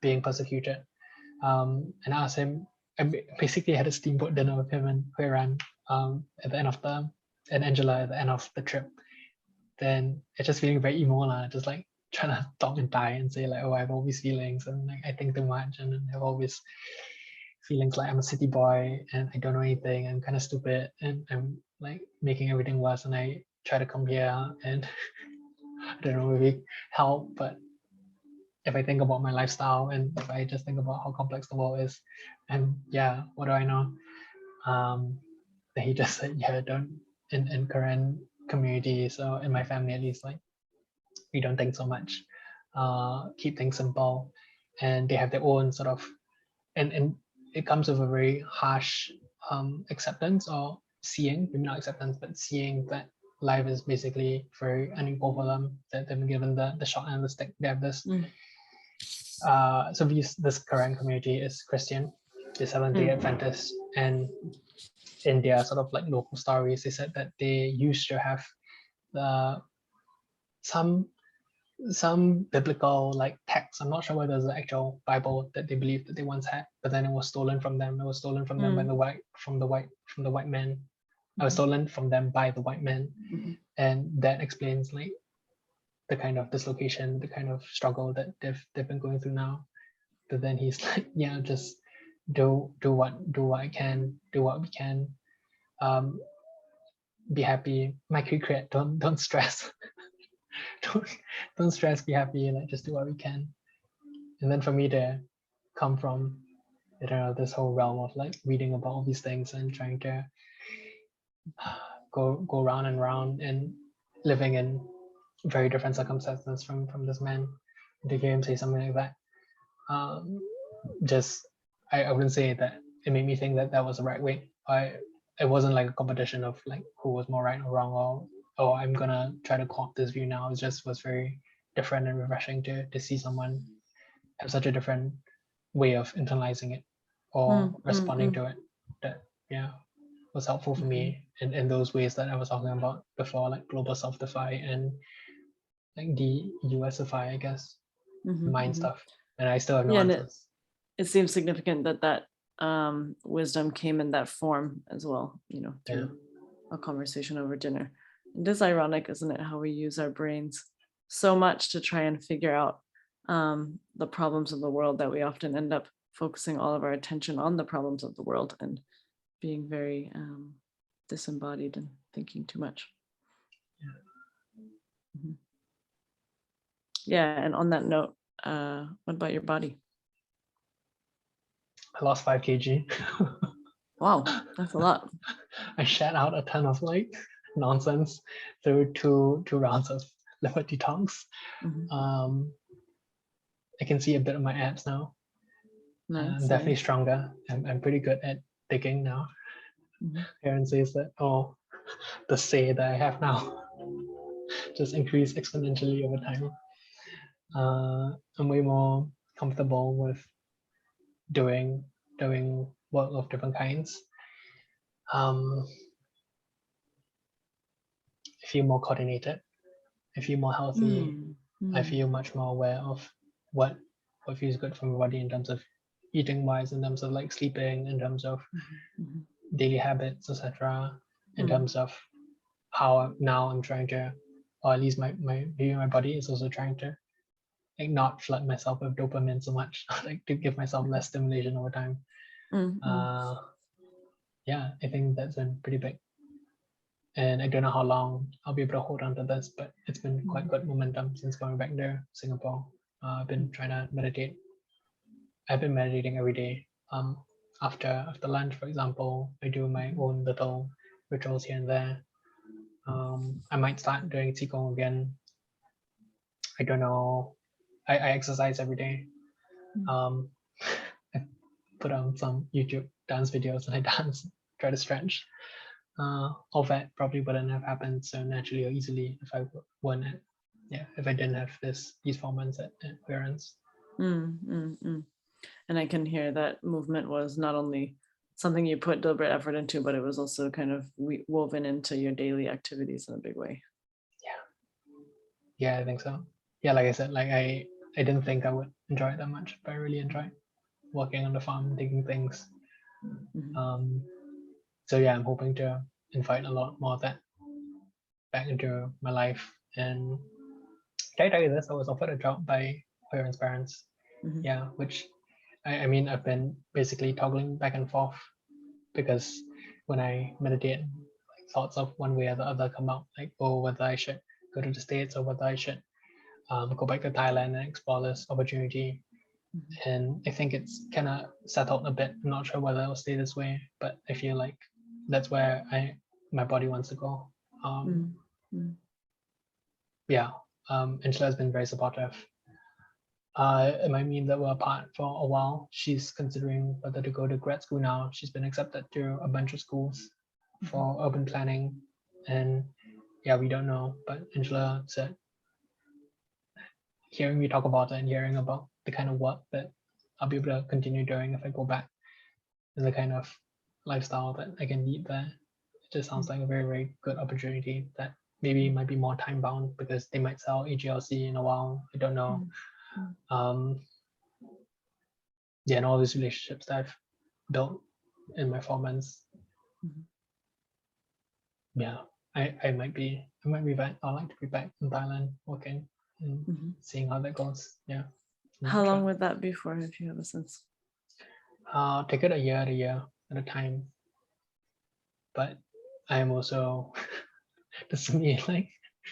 being persecuted. And I asked him, I basically had a steamboat dinner with him and Hui Ran at the end of and Angela at the end of the trip. Then it's just feeling very emo, just like trying to talk in Thai and say like, oh, I have all these feelings and like I think too much and I have all these feelings like I'm a city boy and I don't know anything. I'm kind of stupid and I'm like making everything worse. And I try to come here and I don't know, maybe help, but if I think about my lifestyle and if I just think about how complex the world is, and yeah, what do I know? Then he just said, yeah, don't in current community, so in my family at least, like we don't think so much. Keep things simple, and they have their own sort of, and it comes with a very harsh acceptance or seeing, maybe not acceptance, but seeing that life is basically very unequal for them. That they've been given the short end of the stick. They have this. So this current community is Christian, the Seventh-day Adventist, and in their sort of like local stories, they said that they used to have some biblical like text. I'm not sure whether it's the actual Bible that they believed that they once had, but then it was stolen from them. It was stolen from them by the white man. It was stolen from them by the white man, and that explains like the kind of dislocation, the kind of struggle that they've been going through now. But then he's like, yeah, just do what I can, do what we can, be happy, make regret, don't stress. don't stress, be happy, like just do what we can. And then for me to come from, I don't know, this whole realm of like reading about all these things and trying to go round and round and living in very different circumstances from this man, to hear him say something like that, just I wouldn't say that it made me think that that was the right way. It wasn't like a competition of like who was more right or wrong, or oh, I'm gonna try to co-opt this view now. It just was very different and refreshing to see someone have such a different way of internalizing it or responding to it, that was helpful for me in those ways that I was talking about before, like global self-defy and like de-USify, I guess, mind stuff. And I still have no answers. It seems significant that wisdom came in that form as well, through a conversation over dinner. It is ironic, isn't it, how we use our brains so much to try and figure out the problems of the world, that we often end up focusing all of our attention on the problems of the world and being very disembodied and thinking too much. Mhm. Yeah, and on that note, what about your body? I lost 5 kg. Wow, that's a lot. I shat out a ton of like nonsense through two rounds of liver detox. Mhm. I can see a bit of my abs now. I'm Nice, definitely nice. stronger. I'm pretty good at digging now. Mhm. Aaron says that, oh, the say that I have now just increased exponentially over time. I'm way more comfortable with doing work of different kinds. I feel more coordinated. I feel more healthy. I feel much more aware of what feels good for my body in terms of eating wise, in terms of like sleeping, in terms of Mhm. daily habits, etc. In Mm. terms of how now I'm trying to, or at least maybe my body is also trying to like not flood myself with dopamine so much, like to give myself less stimulation over time. Yeah, I think that's been pretty big. And I don't know how long I'll be able to hold on to this, but it's been quite good momentum since going back to Singapore. I've been trying to meditate. I've been meditating every day. After lunch, for example, I do my own little rituals here and there. I might start doing qigong again. I don't know. I exercise every day. I put on some YouTube dance videos and I dance, try to stretch. All that probably wouldn't have happened so naturally or easily if I weren't at, if I didn't have these 4 months at clearance. And I can hear that movement was not only something you put deliberate effort into, but it was also kind of woven into your daily activities in a big way. Yeah, I think so. Yeah, like I said, like I didn't think I would enjoy it that much, but I really enjoy working on the farm, digging things. So yeah, I'm hoping to invite a lot more of that back into my life. And can I tell you this? I was offered a job by Aaron's parents. Yeah, which I mean, I've been basically toggling back and forth because when I meditate, like thoughts of one way or the other come out, like, oh, whether I should go to the States or whether I should go back to Thailand and explore this opportunity. And I think it's kind of settled a bit. I'm not sure whether it'll stay this way, but I feel like that's where my body wants to go. Yeah, Angela has been very supportive. It might mean that we're apart for a while. She's considering whether to go to grad school now. She's been accepted to a bunch of schools for urban planning, and yeah, we don't know. But Angela said, hearing me talk about it and hearing about the kind of work that I'll be able to continue doing if I go back, and the kind of lifestyle that I can lead there, it just sounds like a very, very good opportunity that maybe might be more time bound because they might sell AGLC in a while. I don't know. Yeah, and all these relationships that I've built in my 4 months. Yeah, I might be back. I'd like to be back in Thailand working and seeing how that goes. Yeah. How long would that be for, if you have a sense? Take it a year at a time. But I am also just me like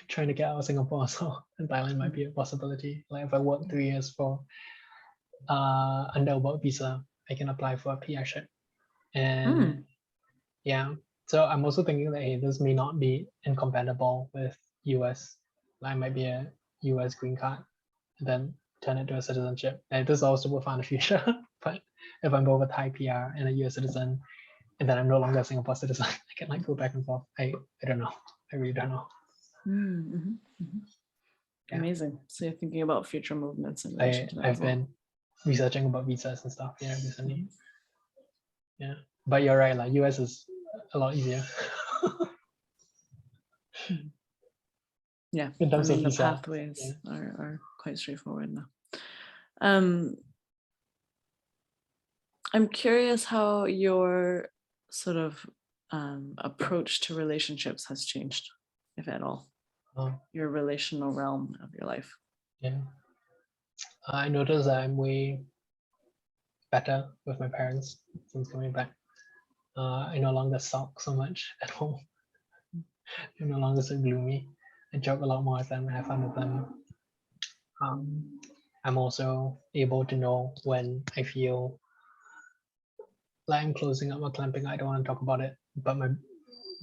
trying to get out of Singapore, so and Thailand might be a possibility. Like if I work 3 years for under a work visa, I can apply for a PR ship. And yeah, so I'm also thinking that hey, this may not be incompatible with US. I might be a US green card, and then turn it to a citizenship. And this also will find a future. But if I'm both a Thai PR and a US citizen, and then I'm no longer a Singapore citizen, I can like go back and forth. I don't know. I really don't know. Yeah. Amazing. So you're thinking about future movements in relation to that. I've been researching about visas and stuff, recently. Yeah. But you're right, like US is a lot easier. Yeah. In terms of the visa, pathways are quite straightforward now. I'm curious how your sort of approach to relationships has changed, if at all, Uh, your relational realm of your life. yeah, I noticed that I'm way better with my parents since coming back. I no longer sulk so much at home. I'm no longer so gloomy. I joke a lot more with them, have fun with them. Um, I'm also able to know when I feel like I'm closing up or clamping. I don't want to talk about it, but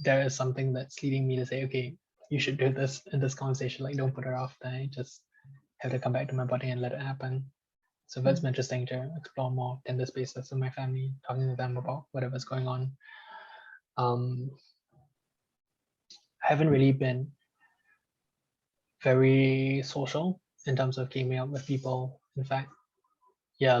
there is something that's leading me to say, okay, you should do this in this conversation. Like, don't put it off. Then I just have to come back to my body and let it happen. So that's been interesting to explore more tender spaces with my family, talking to them about whatever's going on. I haven't really been very social in terms of keeping up with people. In fact, yeah,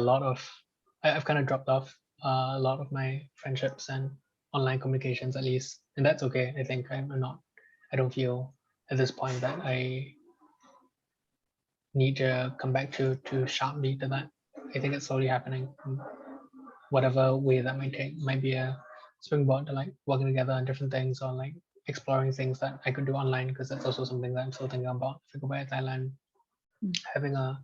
I've kind of dropped off a lot of my friendships and online communications, at least, and that's okay. I think I don't feel at this point that I need to come back to sharply to that. I think it's slowly happening. Whatever way that might take, might be a springboard to like working together on different things or like exploring things that I could do online, because that's also something that I'm still thinking about. If I go back to Thailand, having a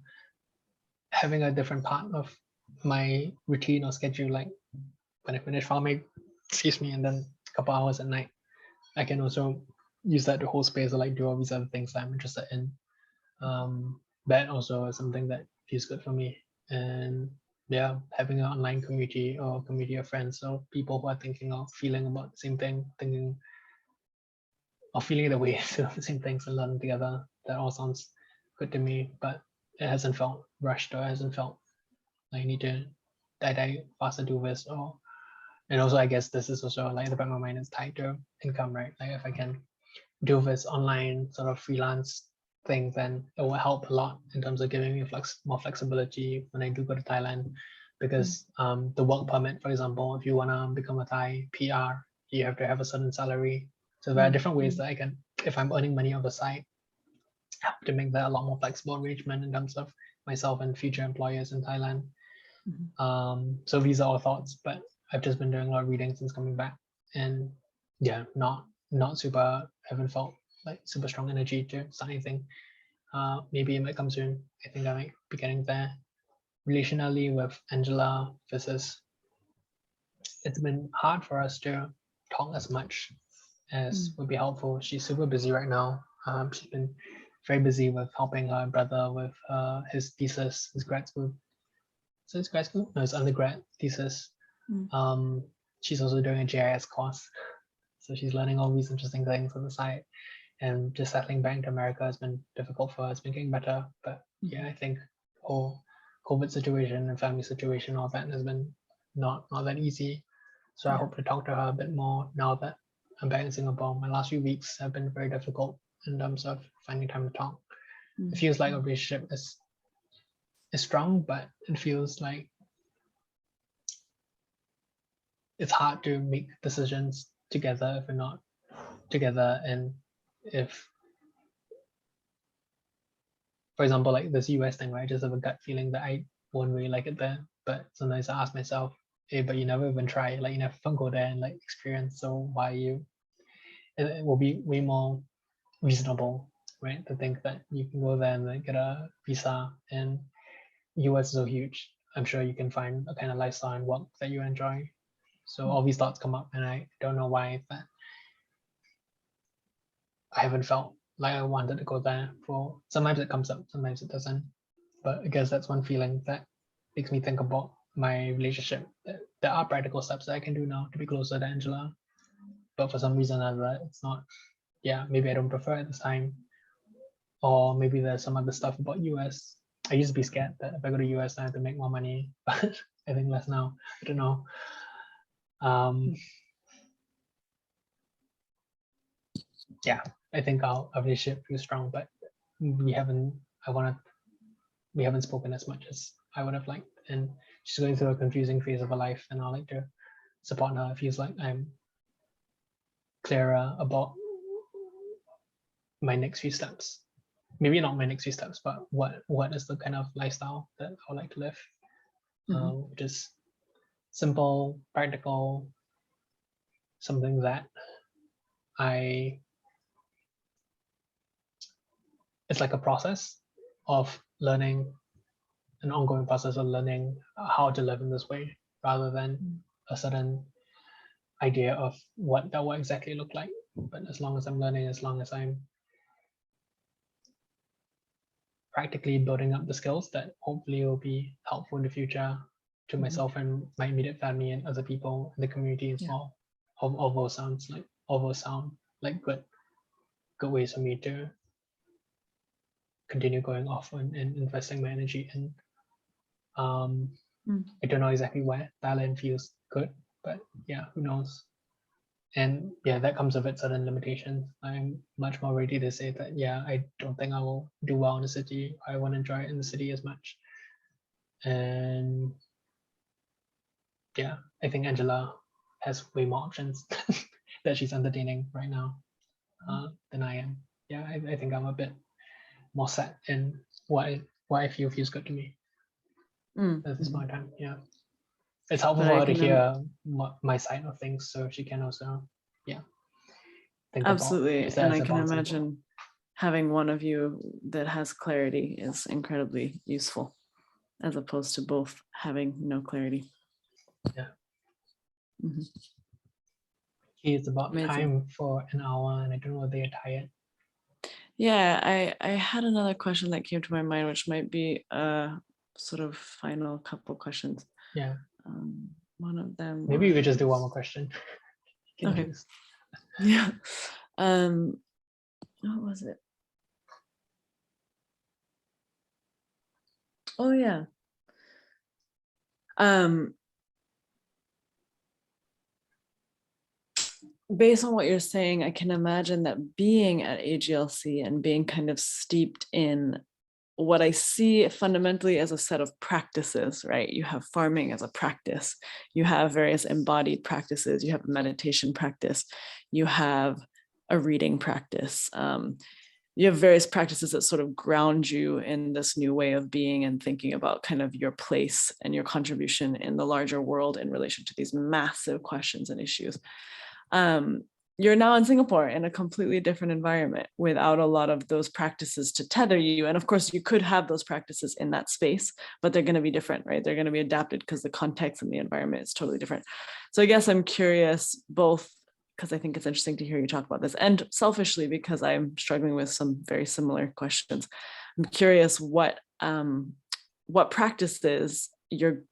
having a different part of my routine or schedule, like when I finish farming, excuse me, and then a couple hours at night, I can also use that to hold space or like do all these other things that I'm interested in. That also is something that feels good for me. And yeah, having an online community or community of friends or people who are thinking or feeling about the same thing, thinking or feeling the way to the same things and learning together, that all sounds good to me. But it hasn't felt rushed, or it hasn't felt like I need to die faster do this. Or and also I guess this is also like the back of my mind is tied to income, right? Like if I can do this online sort of freelance thing, then it will help a lot in terms of giving me more flexibility when I do go to Thailand. Because the work permit, for example, if you want to become a Thai PR, you have to have a certain salary. So there are different ways that I can, if I'm earning money on the side, help to make that a lot more flexible arrangement in terms of myself and future employers in Thailand. So these are all thoughts, but I've just been doing a lot of reading since coming back, and yeah, not super. Haven't felt like super strong energy to start anything. Maybe it might come soon. I think I might be getting there. Relationally with Angela, it's been hard for us to talk as much as would be helpful. She's super busy right now. She's been very busy with helping her brother with his thesis, his grad school. So it's grad school? No, it's undergrad thesis. She's also doing a GIS course. So she's learning all these interesting things on the side. And just settling back to America has been difficult for her. It's been getting better. But yeah, I think whole COVID situation and family situation, all that has been not that easy. So I hope to talk to her a bit more now that I'm back in Singapore. My last few weeks have been very difficult in terms of finding time to talk. It feels like a relationship is strong, but it feels like it's hard to make decisions together if we're not together. And if, for example, like this US thing, right, I just have a gut feeling that I won't really like it there. But sometimes I ask myself, hey, but you never even try, like you never even go there and like experience, so why you? And it will be way more reasonable, right, to think that you can go there and like get a visa, and US is so huge. I'm sure you can find a kind of lifestyle and work that you enjoy. So all these thoughts come up, and I don't know why that I haven't felt like I wanted to go there for. Sometimes it comes up, sometimes it doesn't. But I guess that's one feeling that makes me think about my relationship. There are practical steps that I can do now to be closer to Angela, but for some reason or other, it's not. Yeah, maybe I don't prefer it this time, or maybe there's some other stuff about US. I used to be scared that if I go to US, I have to make more money, but I think less now. I don't know. Yeah, I think our relationship feels strong, but we haven't. We haven't spoken as much as I would have liked, and she's going through a confusing phase of her life, and I like to support her. It feels like I'm clearer about my next few steps. Maybe not my next few steps, but what is the kind of lifestyle that I would like to live, which is simple, practical, something that it's like a process of learning, an ongoing process of learning how to live in this way, rather than a certain idea of what that will exactly look like. But as long as I'm learning, as long as I'm practically building up the skills that hopefully will be helpful in the future to myself and my immediate family and other people in the community as well. All those sound like good ways for me to continue going off and investing my energy in. I don't know exactly where Thailand feels good, but yeah, who knows? And yeah, that comes with its certain limitations. I'm much more ready to say that, yeah, I don't think I will do well in the city. I won't enjoy it in the city as much. And yeah, I think Angela has way more options that she's entertaining right now than I am. Yeah, I think I'm a bit more set in what I feel feels good to me at this point in time. Yeah, it's helpful for her to hear my side of things, so she can also think absolutely. about And I can imagine having one of you that has clarity is incredibly useful, as opposed to both having no clarity. Yeah. It's about time for an hour, and I don't know if they're tired. Yeah, I had another question that came to my mind, which might be a sort of final couple questions. Yeah. One of them. Maybe we could just do one more question. Okay. Choose. Yeah. What was it? Oh yeah. Based on what you're saying, I can imagine that being at AGLC and being kind of steeped in what I see fundamentally as a set of practices, right? You have farming as a practice, you have various embodied practices, you have a meditation practice, you have a reading practice. You have various practices that sort of ground you in this new way of being and thinking about kind of your place and your contribution in the larger world in relation to these massive questions and issues. You're now in Singapore in a completely different environment without a lot of those practices to tether you. And of course, you could have those practices in that space, but they're going to be different, right? They're going to be adapted because the context and the environment is totally different. So I guess I'm curious, both because I think it's interesting to hear you talk about this, and selfishly because I'm struggling with some very similar questions. I'm curious what practices you're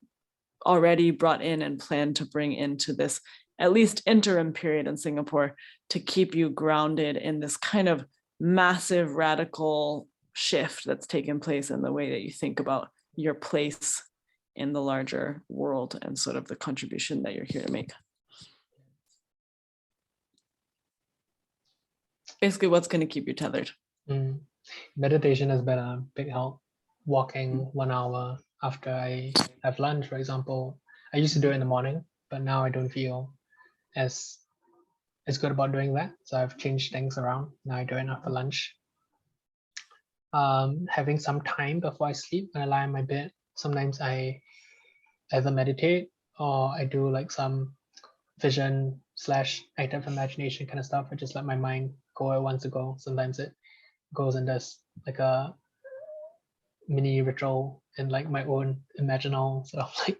already brought in and plan to bring into this at least interim period in Singapore to keep you grounded in this kind of massive radical shift that's taken place in the way that you think about your place in the larger world and sort of the contribution that you're here to make. Basically, what's going to keep you tethered? Meditation has been a big help. Walking 1 hour after I have lunch, for example. I used to do it in the morning, but now I don't feel as good about doing that. So I've changed things around. Now I do it after lunch. Having some time before I sleep when I lie in my bed. Sometimes I either meditate or I do like some vision / active imagination kind of stuff. I just let my mind go where it wants to go. Sometimes it goes and does like a mini ritual in like my own imaginal sort of like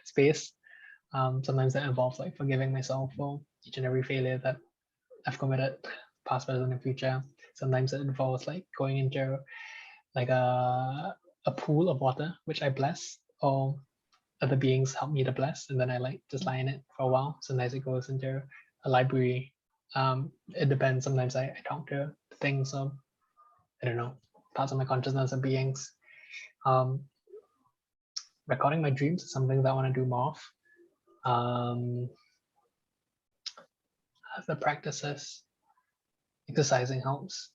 space. Sometimes that involves like forgiving myself for each and every failure that I've committed, past, present, and future. Sometimes it involves like going into like a pool of water, which I bless, or other beings help me to bless, and then I like just lie in it for a while. Sometimes it goes into a library. It depends. Sometimes I talk to things, or I don't know, parts of my consciousness or beings. Recording my dreams is something that I want to do more of. The practices, exercising helps.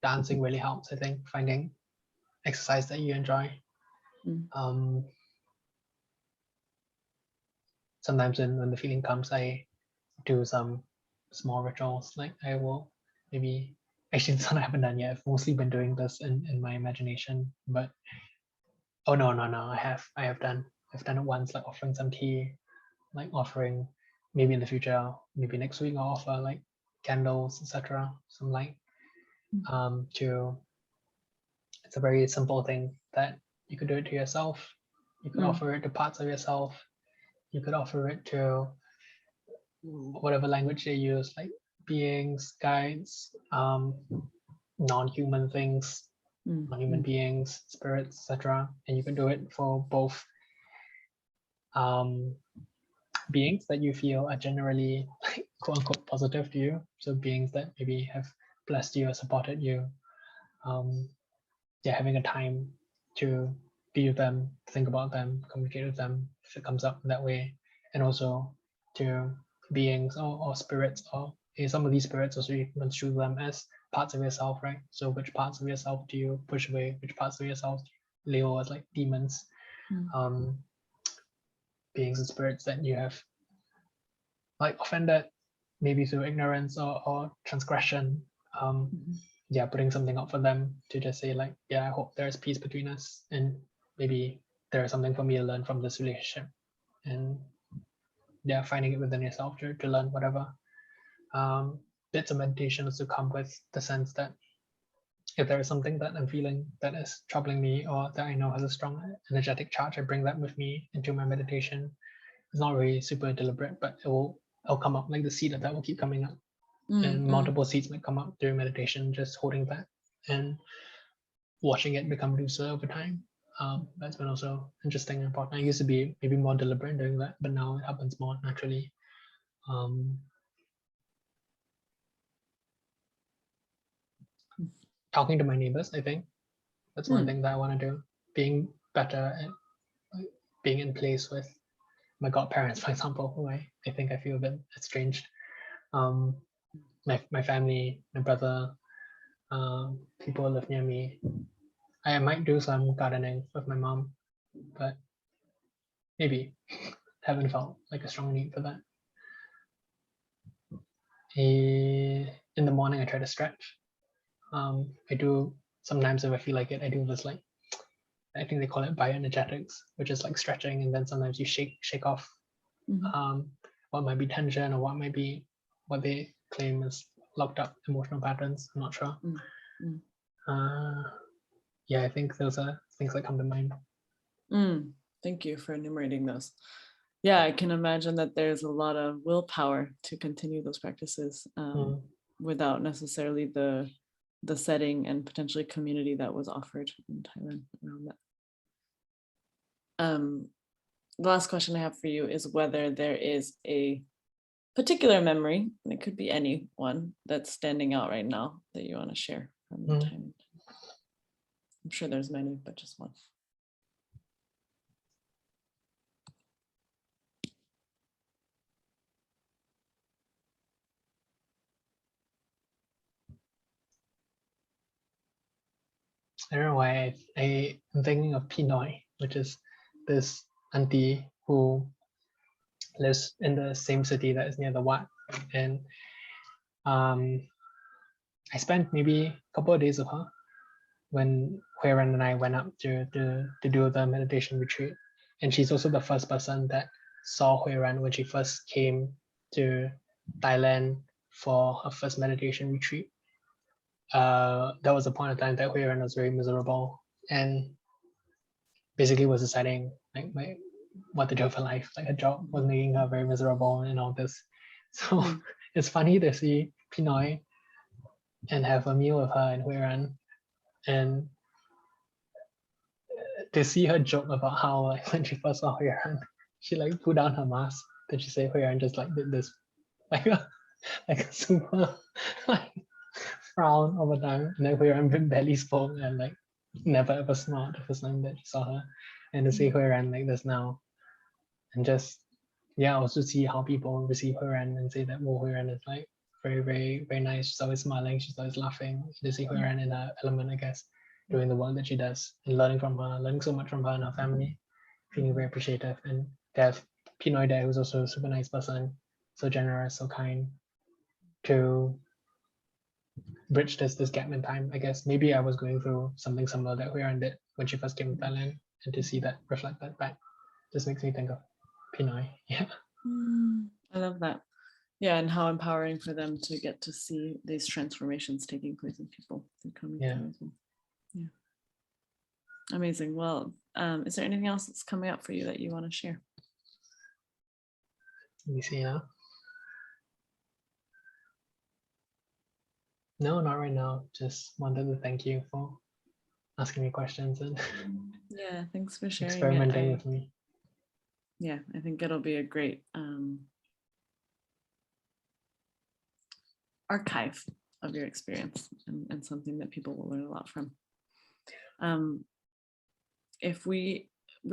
Dancing really helps, I think, finding exercise that you enjoy. Sometimes when the feeling comes, I do some small rituals. Like I will maybe, actually this one I haven't done yet. I've mostly been doing this in my imagination, but oh no, I have done. I've done it once, like offering some tea, like offering maybe in the future, maybe next week I'll offer like candles, etc. Some light to. It's a very simple thing that you could do it to yourself. You could offer it to parts of yourself. You could offer it to whatever language they use, like beings, guides, non-human things, non-human beings, spirits, etc. And you can do it for both beings that you feel are generally like, quote unquote positive to you. So beings that maybe have blessed you or supported you. Having a time to be with them, think about them, communicate with them if it comes up that way. And also to beings or spirits, or some of these spirits also you can construe them as parts of yourself, right? So which parts of yourself do you push away? Which parts of yourself do you label as like demons? Beings and spirits that you have like offended, maybe through ignorance or transgression. Putting something up for them to just say like, I hope there's peace between us, and maybe there's something for me to learn from this relationship. And finding it within yourself to learn whatever. Bits of meditation also come with the sense that if there is something that I'm feeling that is troubling me, or that I know has a strong energetic charge, I bring that with me into my meditation. It's not really super deliberate, but it'll come up, like the seed of that will keep coming up. And multiple seeds might come up during meditation, just holding that and watching it become looser over time. That's been also interesting and important. I used to be maybe more deliberate in doing that, but now it happens more naturally. Talking to my neighbors, I think that's one thing that I want to do. Being better at being in place with my godparents, for example, who I think I feel a bit estranged. My family, my brother, people who live near me. I might do some gardening with my mom, but maybe haven't felt like a strong need for that. In the morning, I try to stretch. I do sometimes if I feel like it. I do this like, I think they call it bioenergetics, which is like stretching, and then sometimes you shake off what might be tension, or what they claim is locked up emotional patterns. I'm not sure. I think those are things that come to mind. Thank you for enumerating those. Yeah, I can imagine that there's a lot of willpower to continue those practices without necessarily the setting and potentially community that was offered in Thailand around that. The last question I have for you is whether there is a particular memory, and it could be any one, that's standing out right now that you want to share from Thailand. I'm sure there's many, but just one. I don't know why I'm thinking of Pinoy, which is this auntie who lives in the same city that is near the Wat. And I spent maybe a couple of days with her when Huiran and I went up to do the meditation retreat. And she's also the first person that saw Huiran when she first came to Thailand for her first meditation retreat. That was a point of time that Huiran was very miserable and basically was deciding like what to do with her life. Like her job was making her very miserable and all this. So it's funny to see Pinoy and have a meal with her in Huiran, and to see her joke about how like when she first saw Huiran, she like put down her mask. Then she said Huiran just like did this like a super like frown over time, and then Huiran barely spoke and like never ever smiled the first time that she saw her. And to see Huiran like this now, and just also see how people receive Huiran and say that Huiran is like very, very, very nice. She's always smiling, she's always laughing. To see Huiran in her element, I guess, doing the work that she does and learning from her, learning so much from her and her family, feeling very appreciative. And to have Pinoy there, who's also a super nice person, so generous, so kind, to bridge this gap in time. I guess maybe I was going through something similar that Huiran did when she first came to Thailand, and to see that, reflect that back, just makes me think of Pinoy. Yeah. I love that. Yeah, and how empowering for them to get to see these transformations taking place in people through coming Yeah. through as well. Yeah. Amazing. Well, is there anything else that's coming up for you that you want to share? Let me see now. No, not right now. Just wanted to thank you for asking me questions and Yeah, thanks for sharing experimenting it. with me. Yeah, I think it'll be a great archive of your experience and something that people will learn a lot from. If we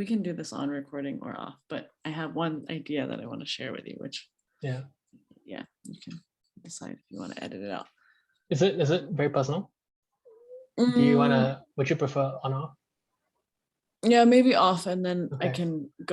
can do this on recording or off, but I have one idea that I want to share with you, which Yeah. You can decide if you want to edit it out. Is it very personal? Do you wanna? Would you prefer on off? Yeah, maybe off, and then I Okay. can go